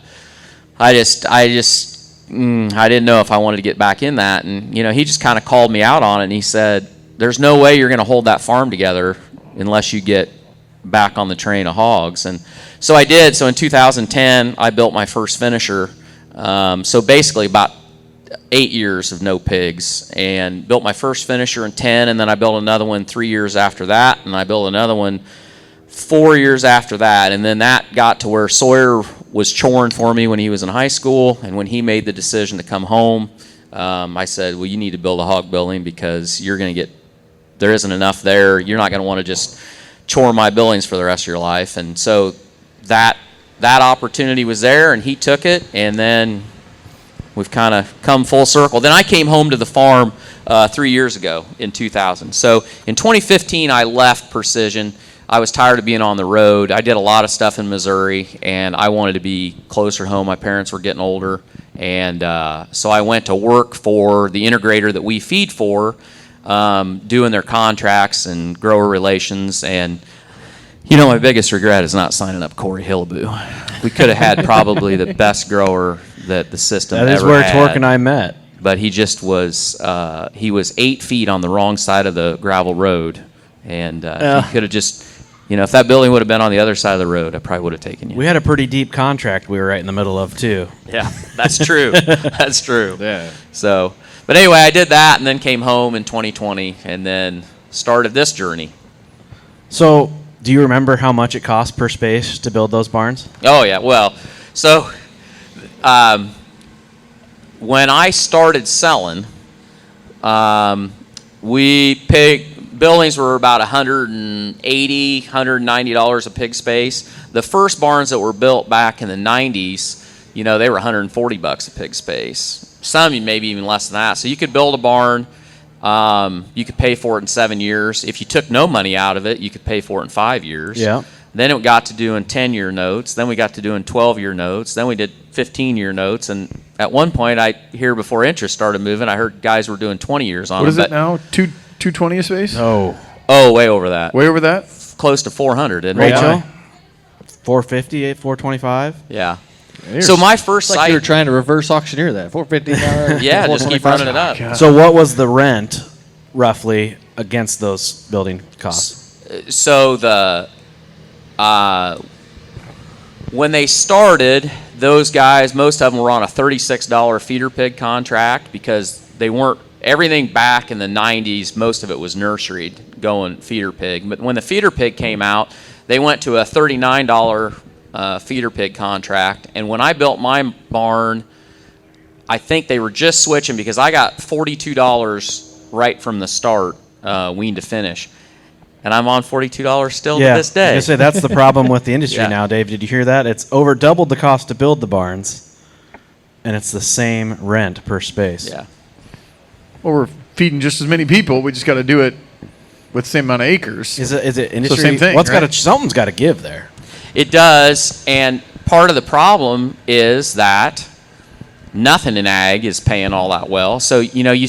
I didn't know if I wanted to get back in that. And, he just kind of called me out on it, and he said, there's no way you're going to hold that farm together unless you get back on the train of hogs. And so I did. So in 2010, I built my first finisher. So basically about 8 years of no pigs, and built my first finisher in 10, and then I built another one 3 years after that, and I built another one 4 years after that. And then that got to where Sawyer was choring for me when he was in high school, and when he made the decision to come home, I said, well, you need to build a hog building, because there isn't enough there. You're not going to want to just chore my buildings for the rest of your life. And so that opportunity was there, and he took it, and then we've kind of come full circle. Then I came home to the farm 3 years ago in 2000. So in 2015, I left Precision. I was tired of being on the road. I did a lot of stuff in Missouri, and I wanted to be closer to home. My parents were getting older, and so I went to work for the integrator that we feed for, doing their contracts and grower relations. And my biggest regret is not signing up Corey Hillaboo. We could have had probably the best grower that the system ever had. That is where Tork and I met. But he just was, he was 8 feet on the wrong side of the gravel road. And he could have just, if that building would have been on the other side of the road, I probably would have taken you. We had a pretty deep contract we were right in the middle of, too. Yeah, that's true. That's true. Yeah. So, but anyway, I did that, and then came home in 2020, and then started this journey. So, do you remember how much it cost per space to build those barns? Oh, yeah. Well, so when I started selling, buildings were about $180, $190 a pig space. The first barns that were built back in the 90s, they were $140 a pig space. Some maybe even less than that. So you could build a barn. You could pay for it in 7 years. If you took no money out of it, you could pay for it in 5 years. Yeah. Then it got to doing 10-year notes. Then we got to doing 12-year notes. Then we did 15-year notes. And at one point, before interest started moving, I heard guys were doing 20 years on them. What is it now? 220 a space? Oh, way over that. Way over that? Close to 400, isn't it? Rachel? 450, 425? Yeah. So my first It's like site, you were trying to reverse auctioneer that. $450. yeah, just keep running it up. So what was the rent, roughly, against those building costs? So when they started, those guys, most of them were on a $36 feeder pig contract, because they weren't everything back in the 90s, most of it was nurseryed, going feeder pig. But when the feeder pig came out, they went to a $39 feeder pig contract. And when I built my barn, I think they were just switching because I got $42 right from the start, wean to finish. And I'm on $42 still to this day. I was gonna say, that's the problem with the industry Yeah. now, Dave. Did you hear that? It's over doubled the cost to build the barns, and it's the same rent per space. Yeah. Well, we're feeding just as many people. We just got to do it with the same amount of acres. Is it industry? same thing, right? Something's got to give there. It does, and part of the problem is that nothing in ag is paying all that well. So, you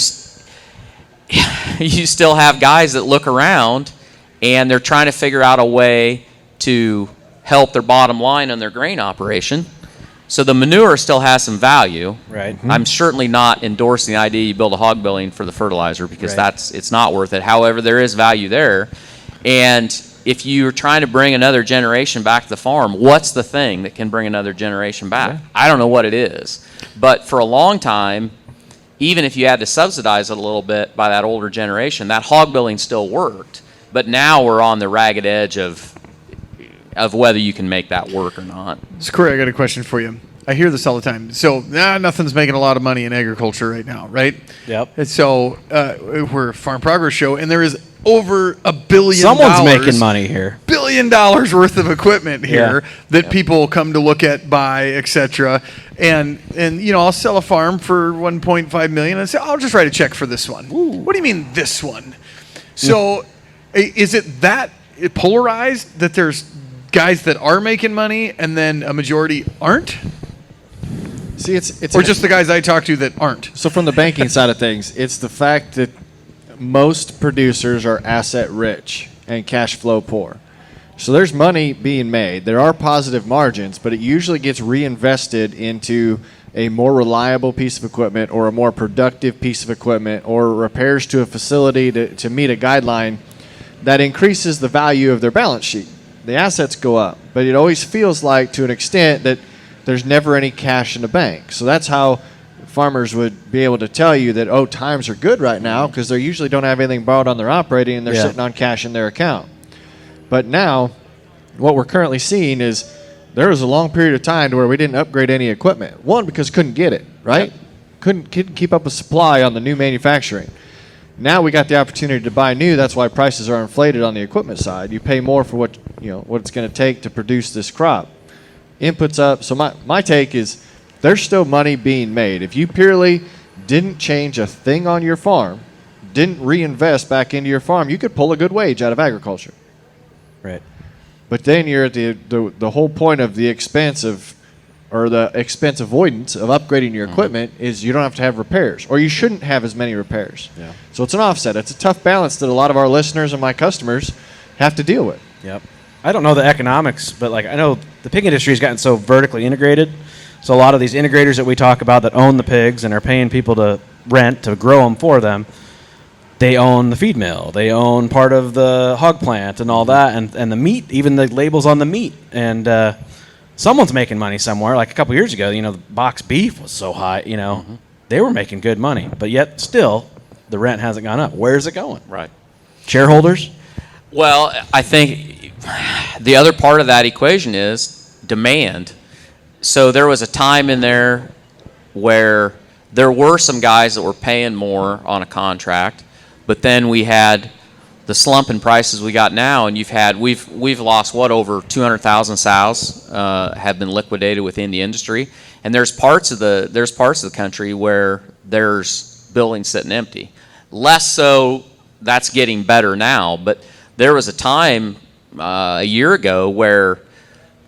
still have guys that look around and they're trying to figure out a way to help their bottom line on their grain operation. So the manure still has some value. Right. I'm certainly not endorsing the idea you build a hog building for the fertilizer because Right. it's not worth it. However, there is value there. And if you're trying to bring another generation back to the farm, what's the thing that can bring another generation back? Yeah. I don't know what it is. But for a long time, even if you had to subsidize it a little bit by that older generation, that hog building still worked. But now we're on the ragged edge of whether you can make that work or not. So, Corey, I got a question for you. I hear this all the time. So, nothing's making a lot of money in agriculture right now, right? Yep. And so, we're a Farm Progress show, and there is over $1 billion. Someone's making money here. $1 billion worth of equipment here that people come to look at, buy, etc. And I'll sell a farm for $1.5 million and say, I'll just write a check for this one. Ooh. What do you mean this one? So, is it that polarized that there's guys that are making money and then a majority aren't? See, it's or just the guys I talk to that aren't. So from the banking side of things, it's the fact that most producers are asset rich and cash flow poor. So there's money being made. There are positive margins, but it usually gets reinvested into a more reliable piece of equipment or a more productive piece of equipment or repairs to a facility to meet a guideline that increases the value of their balance sheet. The assets go up, but it always feels like, to an extent, that there's never any cash in the bank. So that's how farmers would be able to tell you that, times are good right now because they usually don't have anything borrowed on their operating and they're sitting on cash in their account. But now, what we're currently seeing is there was a long period of time to where we didn't upgrade any equipment. One, because couldn't get it, right? Couldn't keep up with supply on the new manufacturing. Now we got the opportunity to buy new. That's why prices are inflated on the equipment side. You pay more for what it's going to take to produce this crop. Inputs up. So my take is there's still money being made. If you purely didn't change a thing on your farm, didn't reinvest back into your farm, you could pull a good wage out of agriculture. Right. But then you're at the whole point of the expense avoidance of upgrading your equipment is you don't have to have repairs, or you shouldn't have as many repairs. Yeah. So it's an offset. It's a tough balance that a lot of our listeners and my customers have to deal with. Yep. I don't know the economics, but I know the pig industry has gotten so vertically integrated. So a lot of these integrators that we talk about that own the pigs and are paying people to rent to grow them for them, they own the feed mill, they own part of the hog plant and all that, and the meat, even the labels on the meat. And someone's making money somewhere. Like a couple years ago, the box beef was so high, they were making good money. But yet still, the rent hasn't gone up. Where's it going? Right. Shareholders? Well, I think the other part of that equation is demand. So there was a time in there where there were some guys that were paying more on a contract, but then we had the slump in prices we got now, and we've lost over 200,000 sows have been liquidated within the industry, and there's parts of the country where there's buildings sitting empty. Less so, that's getting better now, but there was a time a year ago where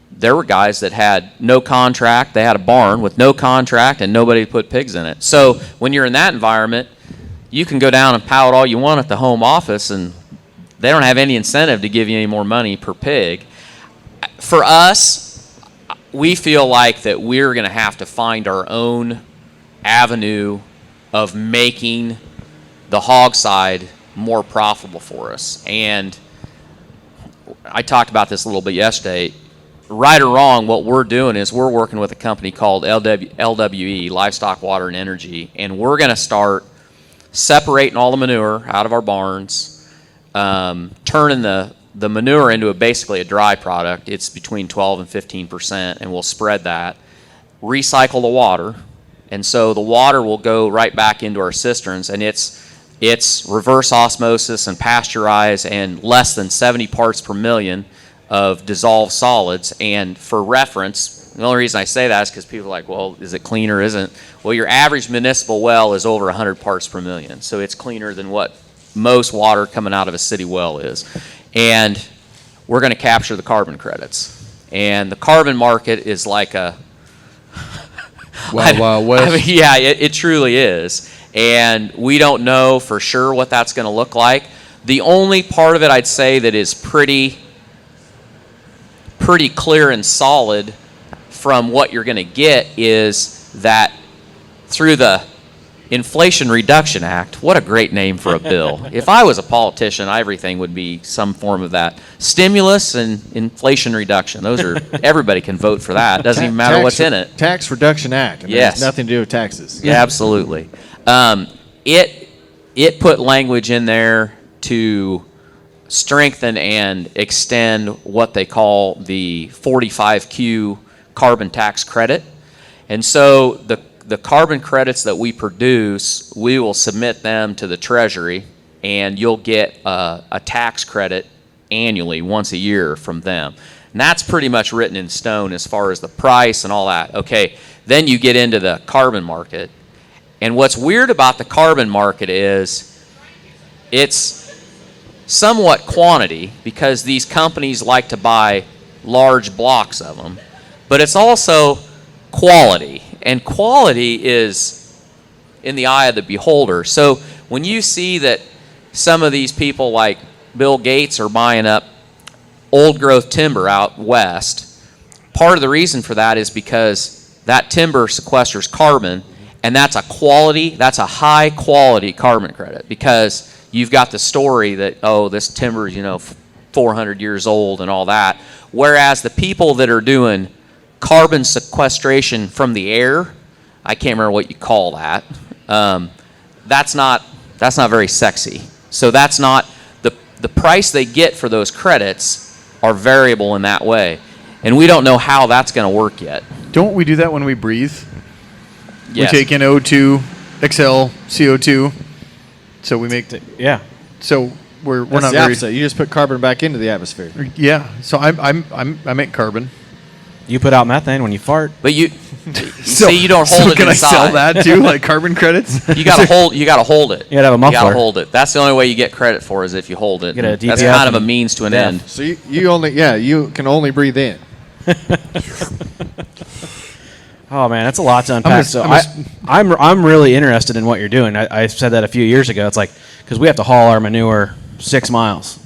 there were guys that had no contract. They had a barn with no contract and nobody to put pigs in it. So when you're in that environment, you can go down and pout all you want at the home office, and they don't have any incentive to give you any more money per pig. For us, we feel like that we're going to have to find our own avenue of making the hog side more profitable for us. And I talked about this a little bit yesterday. Right or wrong, what we're doing is we're working with a company called LWE, Livestock, Water, and Energy, and we're going to start separating all the manure out of our barns, turning the manure into basically a dry product. It's between 12 and 15%, and we'll spread that. Recycle the water, and so the water will go right back into our cisterns, and it's reverse osmosis and pasteurized and less than 70 parts per million of dissolved solids. And for reference, the only reason I say that is because people are like, well, is it clean or isn't? Well, your average municipal well is over 100 parts per million, so it's cleaner than what most water coming out of a city well is. And we're going to capture the carbon credits. And the carbon market is like a Wow, West. I mean, yeah, it truly is. And we don't know for sure what that's going to look like. The only part of it I'd say that is pretty clear and solid from what you're going to get is that through the Inflation Reduction Act, what a great name for a bill. If I was a politician, everything would be some form of that. Stimulus and inflation reduction. Those are, everybody can vote for that. It doesn't even matter what's in it. Tax Reduction Act. I mean, Yes. It has nothing to do with taxes. Yeah, absolutely. It put language in there to strengthen and extend what they call the 45Q carbon tax credit. And so the carbon credits that we produce, we will submit them to the Treasury, and you'll get a tax credit annually, once a year from them. And that's pretty much written in stone as far as the price and all that. Okay, then you get into the carbon market. And what's weird about the carbon market is it's somewhat quantity, because these companies like to buy large blocks of them, but it's also quality. And quality is in the eye of the beholder. So when you see that some of these people like Bill Gates are buying up old growth timber out west, part of the reason for that is because that timber sequesters carbon, and that's a high quality carbon credit, because you've got the story that, oh, this timber is 400 years old and all that. Whereas the people that are doing carbon sequestration from the air, I can't remember what you call that. That's not very sexy. So that's not the price they get for those credits are variable in that way, and we don't know how that's going to work yet. Don't we do that when we breathe? Yes. We take in O2, exhale CO2, so we make Yeah. so we're That's not the very opposite. You just put carbon back into the atmosphere. yeah. So I make carbon. You put out methane when you fart. But you So, see, you don't hold so it can inside. I sell that too, like carbon credits? You got to hold. You got to hold it. You gotta have a You got muffler. to hold it. That's the only way you get credit for, is if you hold it. Get a That's DPF kind of a and means to an DEF. end. So you can only breathe in. Oh man, that's a lot to unpack. I'm really interested in what you're doing. I said that a few years ago. It's like, because we have to haul our manure 6 miles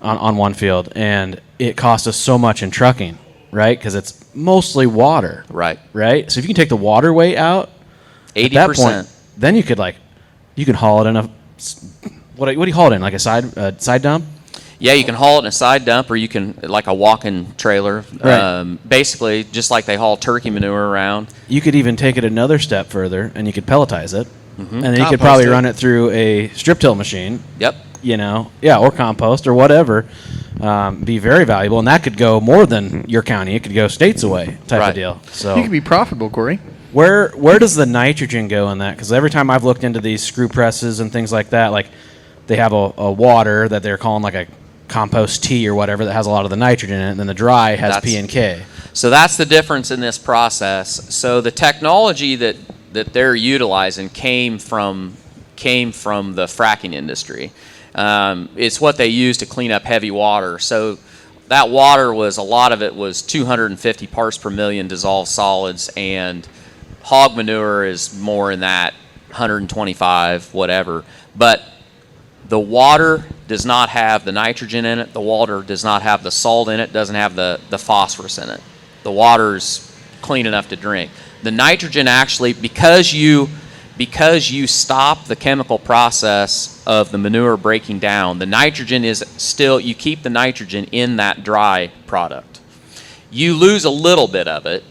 on one field, and it costs us so much in trucking, right? Because it's mostly water, Right. right? So if you can take the water weight out, at that 80%. point, then you can haul it in a what do you haul it in, like a side dump? Yeah, you can haul it in a side dump, or you can, like a walk-in trailer. Right. Basically, just like they haul turkey manure around. You could even take it another step further, and you could pelletize it, and then you could Compost probably it. run it through a strip till machine. Yep. Or compost or whatever, be very valuable, and that could go more than your county. It could go states away, type Right. of deal. So You can be profitable, Corey. where does the nitrogen go in that? Because every time I've looked into these screw presses and things like that, like they have a water that they're calling like a compost tea or whatever that has a lot of the nitrogen in it, and then the dry has P and K. So that's the difference in this process. So the technology that they're utilizing came from the fracking industry. It's what they use to clean up heavy water. So that water a lot of it was 250 parts per million dissolved solids, and hog manure is more in that 125, whatever. But the water does not have the nitrogen in it. The water does not have the salt in it. Doesn't have the phosphorus in it. The water's clean enough to drink. The nitrogen actually, because you stop the chemical process of the manure breaking down, the nitrogen is still, you keep the nitrogen in that dry product. You lose a little bit of it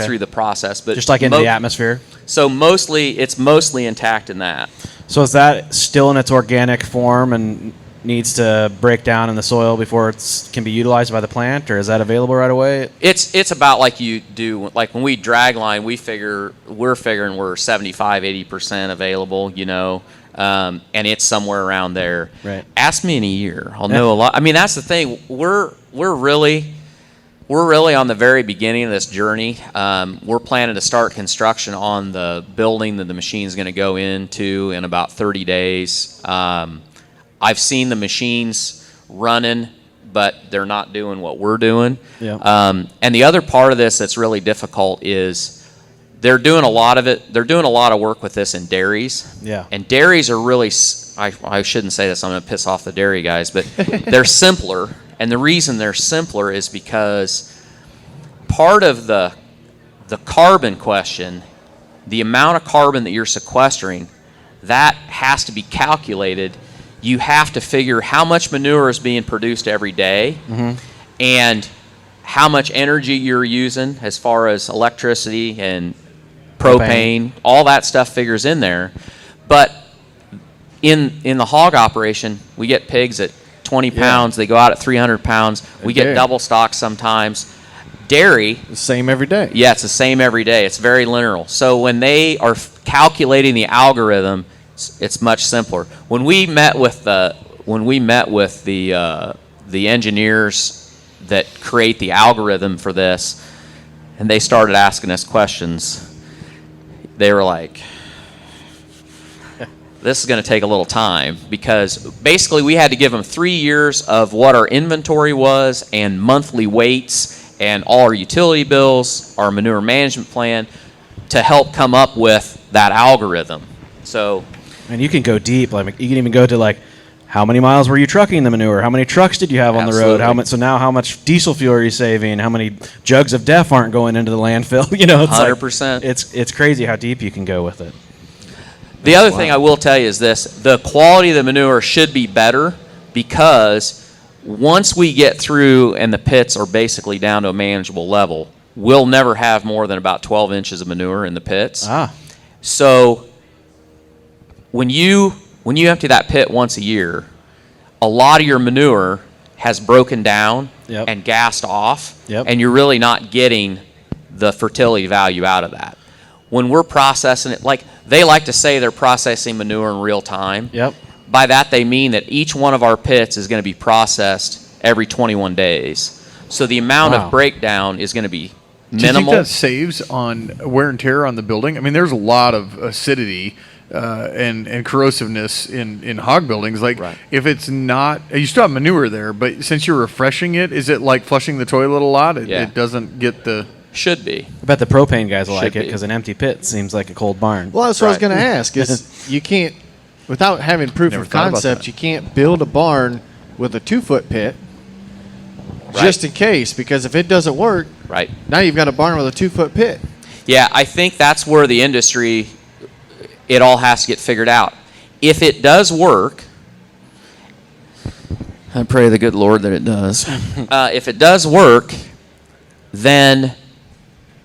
through the process, but Just like into the atmosphere. So it's mostly intact in that. So is that still in its organic form and needs to break down in the soil before it can be utilized by the plant, or is that available right away? It's about like you do, like when we drag line, we're figuring we're 75-80% available, and it's somewhere around there. Right. Ask me in a year, I'll know a lot. I mean, that's the thing. We're really on the very beginning of this journey. We're planning to start construction on the building that the machine's going to go into in about 30 days. I've seen the machines running, but they're not doing what we're doing. Yeah. And the other part of this that's really difficult is they're doing a lot of it. They're doing a lot of work with this in dairies. Yeah. And dairies are really, I shouldn't say this, I'm going to piss off the dairy guys, but they're simpler. And the reason they're simpler is because part of the carbon question, the amount of carbon that you're sequestering, that has to be calculated. You have to figure how much manure is being produced every day, and how much energy you're using as far as electricity and propane. All that stuff figures in there. But in the hog operation, we get pigs at 20 pounds. They go out at 300 pounds. We get double stock sometimes. Dairy, The same every day. yeah, it's the same every day. It's very linear. So when they are calculating the algorithm, it's much simpler. When we met with the engineers that create the algorithm for this, and they started asking us questions, they were like, this is going to take a little time, because basically we had to give them 3 years of what our inventory was and monthly weights and all our utility bills, our manure management plan, to help come up with that algorithm. So, And you can go deep. Like you can even go to like, how many miles were you trucking the manure? How many trucks did you have on the road? How much diesel fuel are you saving? How many jugs of DEF aren't going into the landfill? It's 100%. Like, it's crazy how deep you can go with it. The other thing I will tell you is this: the quality of the manure should be better, because once we get through and the pits are basically down to a manageable level, we'll never have more than about 12 inches of manure in the pits. So when you empty that pit once a year, a lot of your manure has broken down and gassed off, and you're really not getting the fertility value out of that. When we're processing it, like they like to say they're processing manure in real time. By that they mean that each one of our pits is going to be processed every 21 days. So the amount of breakdown is going to be minimal. Do you think that saves on wear and tear on the building? I mean, there's a lot of acidity and corrosiveness in hog buildings. Like, if it's not, you still have manure there, but since you're refreshing it, is it like flushing the toilet a lot? It doesn't get the... Should be. I bet the propane guys will like it, be. because an empty pit seems like a cold barn. Well, that's what I was going to ask. Is you can't, without having proof Never of thought about concept, that. you can't build a barn with a 2-foot pit just in case, because if it doesn't work, now you've got a barn with a 2-foot pit. Yeah, I think that's where the industry, it all has to get figured out. If it does work, I pray to the good Lord that it does. If it does work, then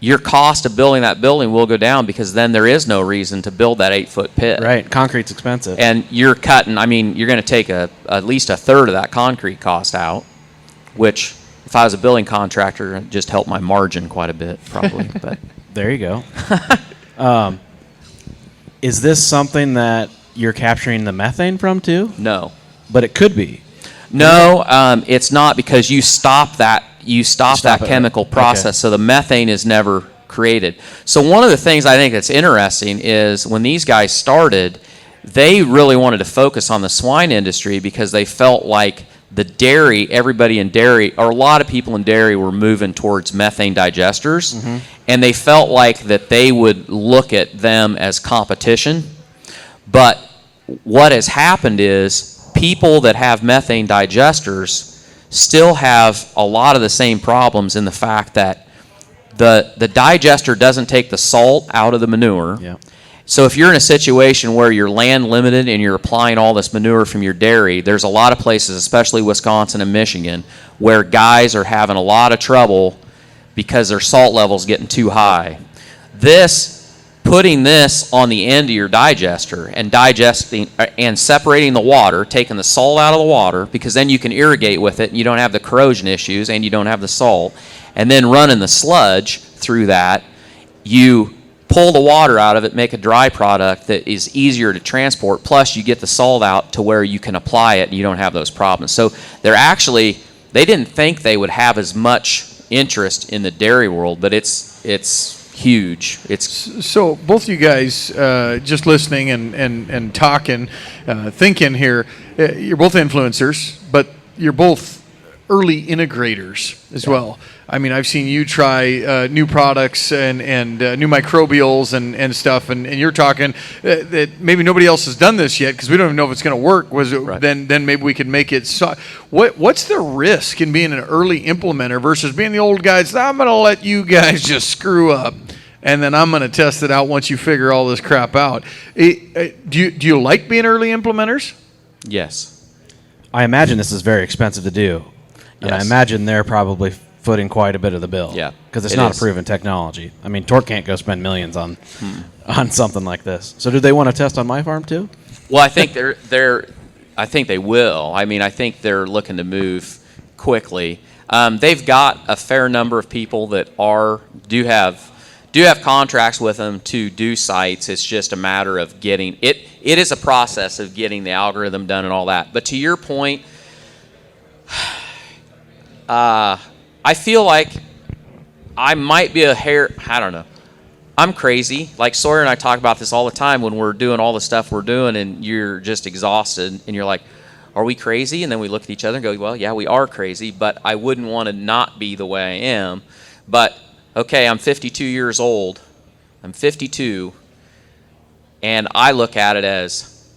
your cost of building that building will go down, because then there is no reason to build that 8-foot pit. Right, concrete's expensive. And you're cutting, I mean, you're going to take at least a third of that concrete cost out, which if I was a building contractor, it'd just help my margin quite a bit, probably. But there you go. Is this something that you're capturing the methane from too? No. But it could be. No, it's not, because you stop that chemical process, so the methane is never created. So one of the things I think that's interesting is when these guys started, they really wanted to focus on the swine industry, because they felt like everybody in dairy, or a lot of people in dairy, were moving towards methane digesters, and they felt like that they would look at them as competition. But what has happened is people that have methane digesters still have a lot of the same problems, in the fact that the digester doesn't take the salt out of the manure. So if you're in a situation where you're land limited and you're applying all this manure from your dairy, there's a lot of places, especially Wisconsin and Michigan, where guys are having a lot of trouble because their salt level's getting too high. This putting this on the end of your digester and digesting and separating the water, taking the salt out of the water, because then you can irrigate with it and you don't have the corrosion issues and you don't have the salt, and then running the sludge through that, you pull the water out of it, make a dry product that is easier to transport, plus you get the salt out to where you can apply it and you don't have those problems. So they didn't think they would have as much interest in the dairy world, but it's huge. So both you guys, just listening and talking, thinking here, you're both influencers, but you're both early integrators as well. I mean, I've seen you try new products and new microbials and stuff, and you're talking that maybe nobody else has done this yet because we don't even know if it's going to work. Right. Then maybe we could make it. What's the risk in being an early implementer versus being the old guys? I'm going to let you guys just screw up, and then I'm going to test it out once you figure all this crap out. Do you like being early implementers? Yes. I imagine this is very expensive to do. And I Yes. imagine they're probably footing quite a bit of the bill. Yeah, Because it's it not is. a proven technology. I mean, Tork can't go spend millions on something like this. So do they want to test on my farm too? Well, I think I think they will. I mean, I think they're looking to move quickly. They've got a fair number of people that do have contracts with them to do sites. It's just a matter of getting it. It is a process of getting the algorithm done and all that. But to your point, I feel like I might be I don't know. I'm crazy. Like Sawyer and I talk about this all the time when we're doing all the stuff we're doing and you're just exhausted and you're like, are we crazy? And then we look at each other and go, well, yeah, we are crazy, but I wouldn't want to not be the way I am. But, okay, I'm 52 years old. I'm 52. And I look at it as,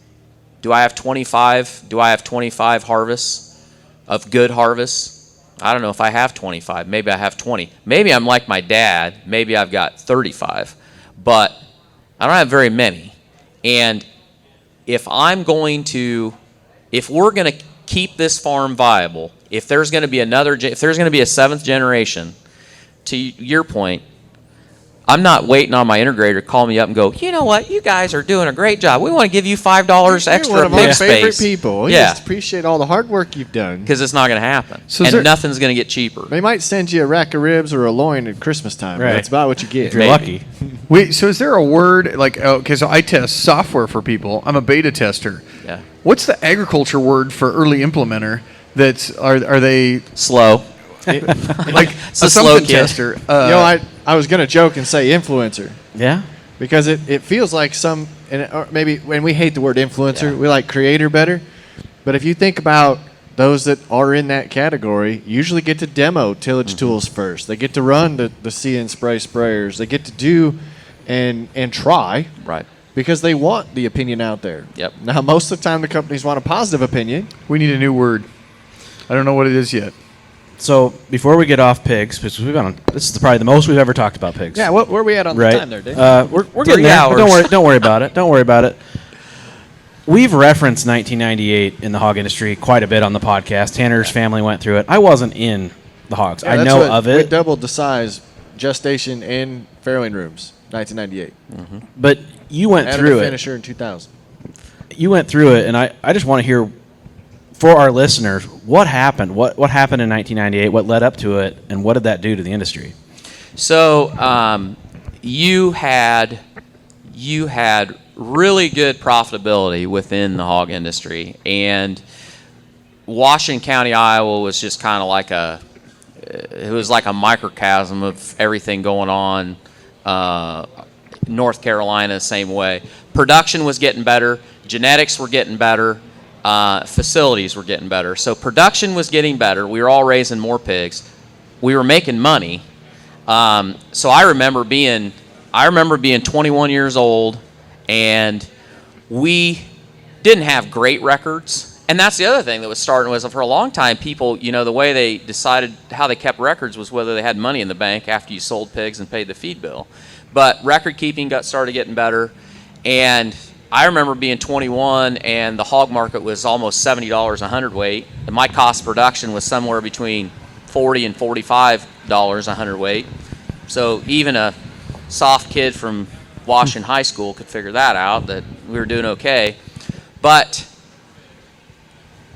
do I have 25 harvests of good harvests? I don't know if I have 25. Maybe I have 20. Maybe I'm like my dad. Maybe I've got 35. But I don't have very many. And if we're going to keep this farm viable, if there's going to be a seventh generation, to your point, I'm not waiting on my integrator to call me up and go, you know what, you guys are doing a great job. We want to give you $5 extra You're one of pig my favorite space. people. We Yeah, just appreciate all the hard work you've done. because it's not going to happen. So And nothing's going to get cheaper. They might send you a rack of ribs or a loin at Christmas time. But Right. that's about what you get. If you're Maybe. lucky. Wait, so is there a word like? Okay, so I test software for people. I'm a beta tester. Yeah. What's the agriculture word for early implementer? Are they Slow. like It's a a slow something kid. tester? I was gonna joke and say influencer Yeah? because it feels like or maybe when we hate the word influencer, we like creator better. But if you think about those that are in that category, usually get to demo tillage tools first. They get to run the see and spray sprayers. They get to do and try. Right. Because they want the opinion out there. Yep. Now, most of the time, the companies want a positive opinion. We need a new word. I don't know what it is yet. So before we get off pigs, because this is probably the most we've ever talked about pigs. Yeah, where are we at on the Right. time there, Dave? We're 3 getting there. hours. Don't worry about it. Don't worry about it. We've referenced 1998 in the hog industry quite a bit on the podcast. Tanner's family went through it. I wasn't in the hogs. Yeah, I that's know what- of We it, doubled the size, gestation and farrowing rooms, 1998. but you went Added through a it. finisher in 2000. You went through it, and I just want to hear for our listeners what happened. What happened in 1998? What led up to it, and what did that do to the industry? So you had really good profitability within the hog industry, and Washington County, Iowa was just kind of like it was like a microcosm of everything going on. North Carolina, same way. Production was getting better. Genetics were getting better. Facilities were getting better. So production was getting better. We were all raising more pigs. We were making money. So I remember being 21 years old, and we didn't have great records. And that's the other thing that was starting was for a long time, people, the way they decided how they kept records was whether they had money in the bank after you sold pigs and paid the feed bill. But record keeping started getting better, and I remember being 21 and the hog market was almost $70 a hundredweight, and my cost of production was somewhere between $40 and $45 a hundredweight. So even a soft kid from Washington High School could figure that out, that we were doing okay. But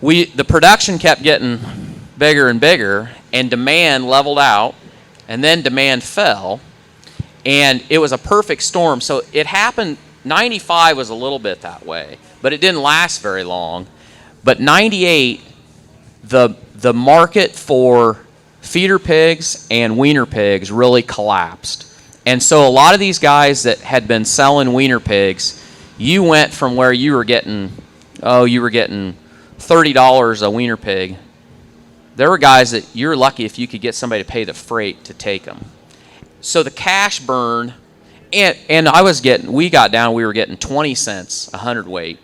the production kept getting bigger and bigger, and demand leveled out, and then demand fell, and it was a perfect storm. So it happened, 95 was a little bit that way, but it didn't last very long. But 98, the market for feeder pigs and weaner pigs really collapsed. And so a lot of these guys that had been selling weaner pigs, you went from where you were getting $30 a weaner pig. There were guys that you're lucky if you could get somebody to pay the freight to take them. So the cash burn, and we were getting 20 cents a hundredweight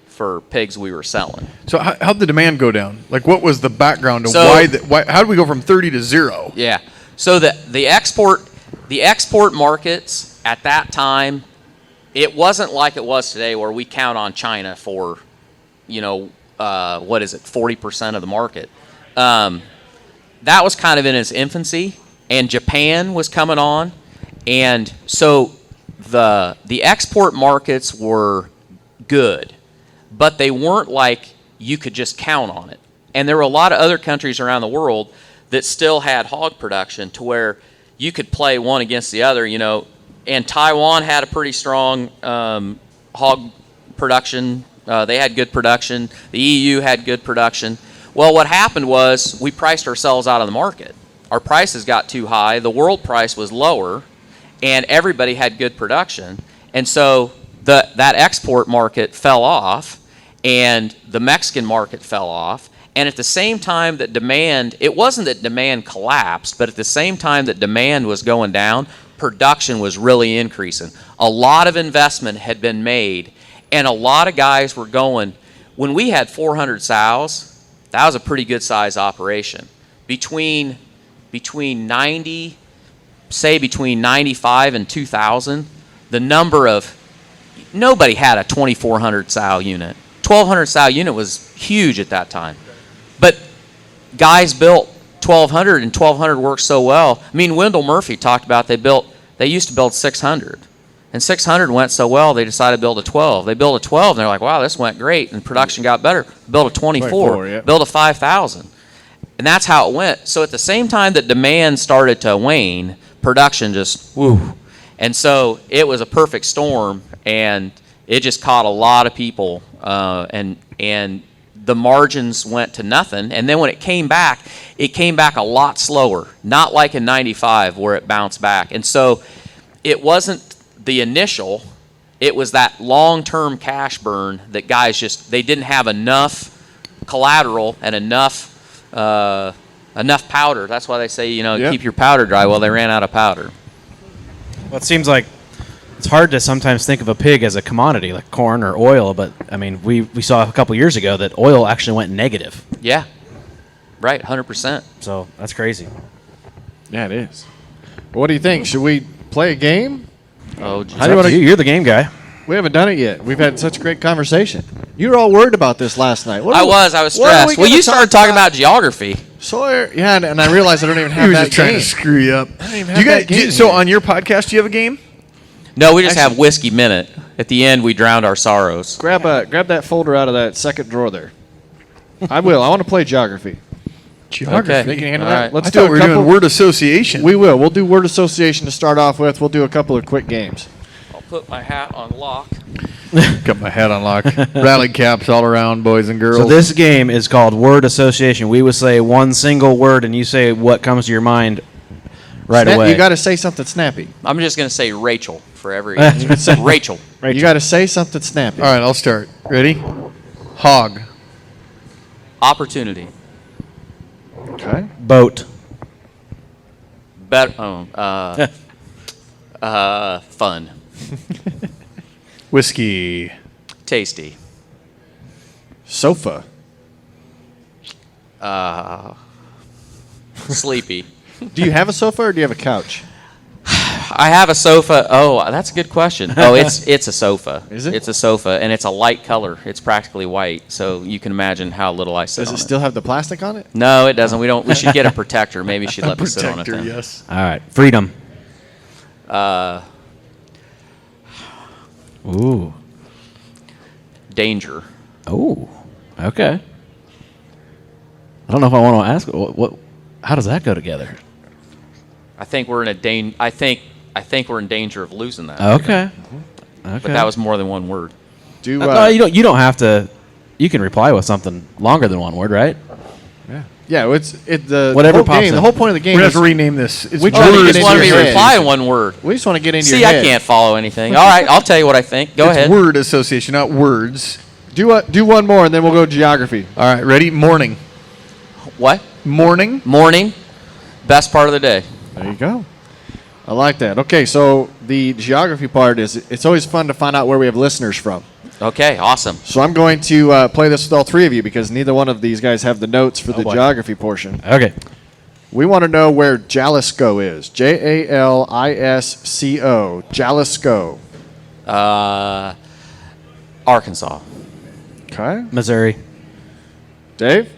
for pigs we were selling. So how'd the demand go down? Like, what was the background to So- why? How did we go from 30 to 0? Yeah. So the export markets at that time, it wasn't like it was today where we count on China for, 40% of the market. That was kind of in its infancy, and Japan was coming on, and so the export markets were good, but they weren't like you could just count on it. And there were a lot of other countries around the world that still had hog production to where you could play one against the other, and Taiwan had a pretty strong hog production. They had good production. The EU had good production. Well, what happened was we priced ourselves out of the market. Our prices got too high. The world price was lower, and everybody had good production. And so that export market fell off, and the Mexican market fell off. And at the same time that demand, it wasn't that demand collapsed, but at the same time that demand was going down, production was really increasing. A lot of investment had been made, and a lot of guys were going. When we had 400 sows, that was a pretty good size operation. Between 95 and 2000, nobody had a 2,400 sow unit. 1,200 sow unit was huge at that time. But guys built 1,200, and 1,200 worked so well. I mean, Wendell Murphy talked about they used to build 600. And 600 went so well, they decided to build a 12. They built a 12, and they're like, wow, this went great, and production got better. Built a 24, yeah. built a 5,000. And that's how it went. So at the same time that demand started to wane, production just, woo. And so it was a perfect storm, and it just caught a lot of people, and the margins went to nothing. And then when it came back a lot slower, not like in 95 where it bounced back. And so it wasn't the initial, it was that long-term cash burn that guys they didn't have enough collateral and enough powder. That's why they say, keep your powder dry. Well, they ran out of powder. Well, it seems like it's hard to sometimes think of a pig as a commodity like corn or oil, but I mean, we saw a couple years ago that oil actually went negative. Yeah, right, 100%. So that's crazy. Yeah, it is. What do you think? Should we play a game? Oh, How do you wanna, you're the game guy. We haven't done it yet. We've had such a great conversation. You were all worried about this last night. I was stressed. Well, you started talking about geography. Sawyer, yeah, and I realized I don't even have He was that just trying game. to screw you up. I don't even have that game So yet. on your podcast, do you have a game? No, we just have Whiskey Minute. At the end, we drowned our sorrows. Grab that folder out of that second drawer there. I will. I want to play geography. Geography. Okay. They can handle All that. right. Let's I do thought a we were couple. doing word association. We will. We'll do word association to start off with. We'll do a couple of quick games. I'll put my hat on lock. Got my hat on lock. Rally caps all around, boys and girls. So this game is called word association. We will say one single word, and you say what comes to your mind right away. You got to say something snappy. I'm just going to say Rachel for every Rachel. Rachel. You got to say something snappy. All right, I'll start. Ready? Hog. Opportunity. Okay. Boat. Fun. Whiskey. Tasty. Sofa. Sleepy. Do you have a sofa or do you have a couch? I have a sofa. Oh, that's a good question. Oh, it's a sofa. Is it? It's a sofa, and it's a light color. It's practically white, so you can imagine how little I sit Does on it still have the plastic on it? No, it doesn't. We should get a protector. Maybe she'd let me sit on it Protector, then. yes. All right. Freedom. Ooh. Danger. Oh. Okay. I don't know if I want to ask what. How does that go together? I think we're in I think we're in danger of losing that. Okay. Okay. But that was more than one word. No, you don't have to. You can reply with something longer than one word, right? Yeah, the Whatever whole pops game. in. The whole point of the game We're going is to have to rename this. It's Which Oh, one you to just get wanted into me your to head. reply in one word. we just want to get into See, your I head. can't follow anything. All right, I'll tell you what I think. Go it's ahead. word association, not words. Do one more, and then we'll go geography. All right, ready? Morning. What? Morning. Morning. Best part of the day. There you go. I like that. Okay, so the geography part is it's always fun to find out where we have listeners from. Okay, awesome. So I'm going to play this with all three of you because neither one of these guys have the notes for the boy. geography portion. Okay. We want to know where Jalisco is. Jalisco. Jalisco. Arkansas. Okay. Missouri. Dave?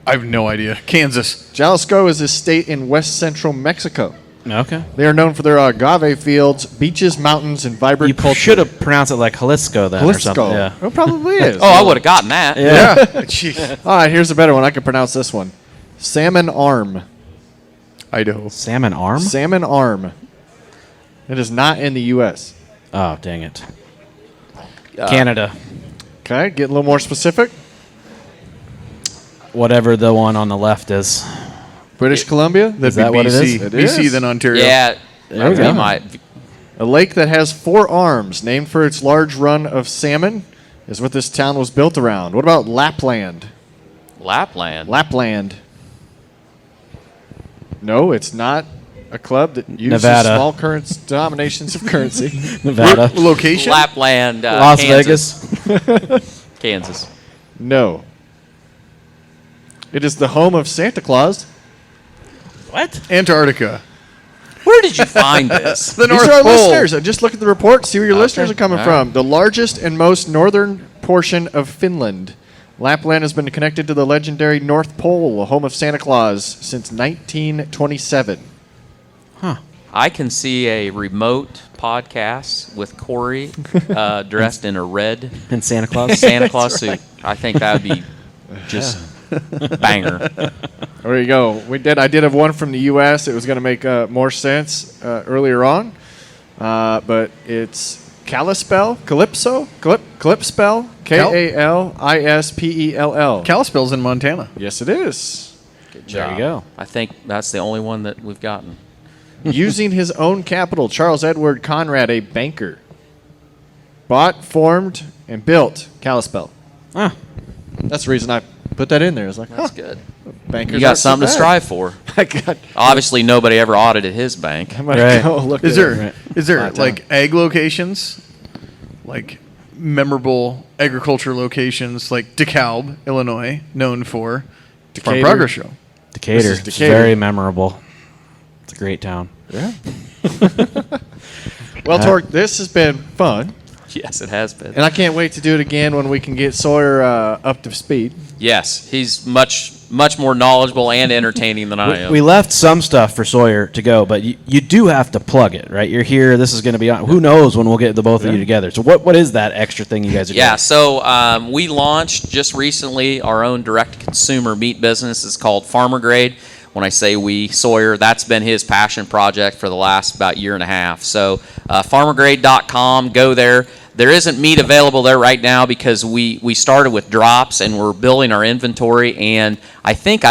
I have no idea. Kansas. Jalisco is a state in west central Mexico. Okay. They are known for their agave fields, beaches, mountains, and vibrant You culture. should have pronounced it like Jalisco then or Jalisco. something. Yeah. It probably is. Oh, I would have gotten that. Yeah. Jeez. All right, here's a better one. I can pronounce this one. Salmon Arm. Idaho. Salmon arm? Salmon Arm. It is not in the U.S. Oh, dang it. Canada. Okay, get a little more specific. Whatever the one on the left is. British Columbia. That'd Is that be what it BC. is? It BC, is. then Ontario. Yeah. There we we go. might. A lake that has 4 arms, named for its large run of salmon, is what this town was built around. What about Lapland? Lapland. Lapland. No, it's not a club that uses Nevada. small denominations of currency. Nevada. Location? Lapland. Las Kansas. Vegas. Kansas. No. It is the home of Santa Claus. What? Antarctica. Where did you find this? The These North are our Pole. listeners. Just look at the report, see where your listeners are coming All from. The largest and most northern portion of Finland. Lapland has been connected to the legendary North Pole, home of Santa Claus, since 1927. I can see a remote podcast with Corey dressed in a red And Santa Claus? Santa Claus suit. I think that would be just banger. There you go. I did have one from the U.S. It was going to make more sense earlier on, but it's Kalispell, Calypso, Calypspell, Kalispell. Kalispell's in Montana. Yes, it is. There you go. I think that's the only one that we've gotten. Using his own capital, Charles Edward Conrad, a banker, bought, formed, and built Kalispell. Ah. That's the reason I put that in there. I was like, That's good. bankers You got aren't so something to bad. strive for. I got. Obviously, nobody ever audited his bank. I'm gonna Right. go look Is at there it. is there Montana. like egg locations, like memorable agriculture locations, like DeKalb, Illinois, known for Farm Decatur. Progress Show. Decatur. This is It's Decatur. very memorable. It's a great town. Yeah. Well, Tork, this has been fun, Yes, it has been. and I can't wait to do it again when we can get Sawyer up to speed. Yes, he's much more knowledgeable and entertaining than I am. We left some stuff for Sawyer to go, but you do have to plug it, right? You're here. This is going to be on. Who knows when we'll get the both of you together? So what is that extra thing you guys are doing? Yeah, so we launched just recently our own direct-to-consumer meat business. It's called Farmer Grade. When I say we, Sawyer, that's been his passion project for the last about year and a half. So farmergrade.com, go there. There isn't meat available there right now because we started with drops and we're building our inventory. And I think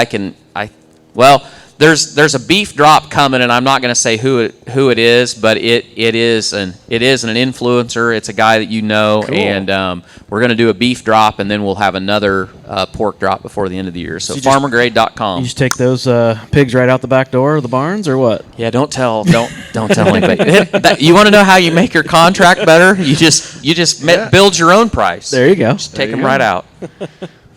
there's a beef drop coming, and I'm not going to say who it is, but it is an influencer. It's a guy that you know, Cool. and we're going to do a beef drop, and then we'll have another pork drop before the end of the year. So you just- farmergrade.com. You just take those pigs right out the back door of the barns, or what? Yeah, don't tell anybody. You want to know how you make your contract better? You just build your own price. There you go. Just take you them go. right out.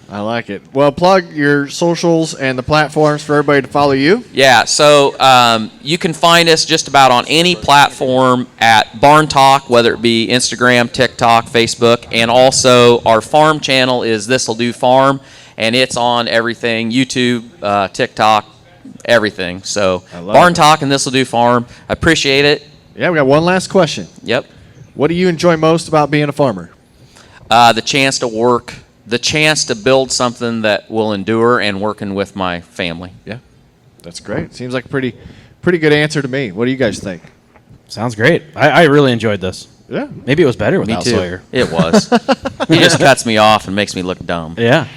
I like it. Well, plug your socials and the platforms for everybody to follow you. Yeah, so you can find us just about on any platform at Barn Talk, whether it be Instagram, TikTok, Facebook, and also our farm channel is This'll Do Farm, and it's on everything, YouTube, TikTok, everything. So love Barn it. Talk and This'll Do Farm. I appreciate it. Yeah, we got one last question. Yep. What do you enjoy most about being a farmer? The chance to work, the chance to build something that will endure, and working with my family. Yeah, that's great. Seems like a pretty good answer to me. What do you guys think? Sounds great. I really enjoyed this. Yeah. Maybe it was better Me without too. Sawyer. It was. He just cuts me off and makes me look dumb. Yeah.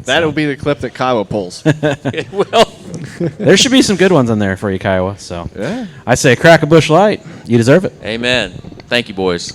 That'll be the clip that Kiowa pulls. It will. There should be some good ones on there for you, Kiowa. So Yeah. I say crack a bush light. You deserve it. Amen. Thank you, boys.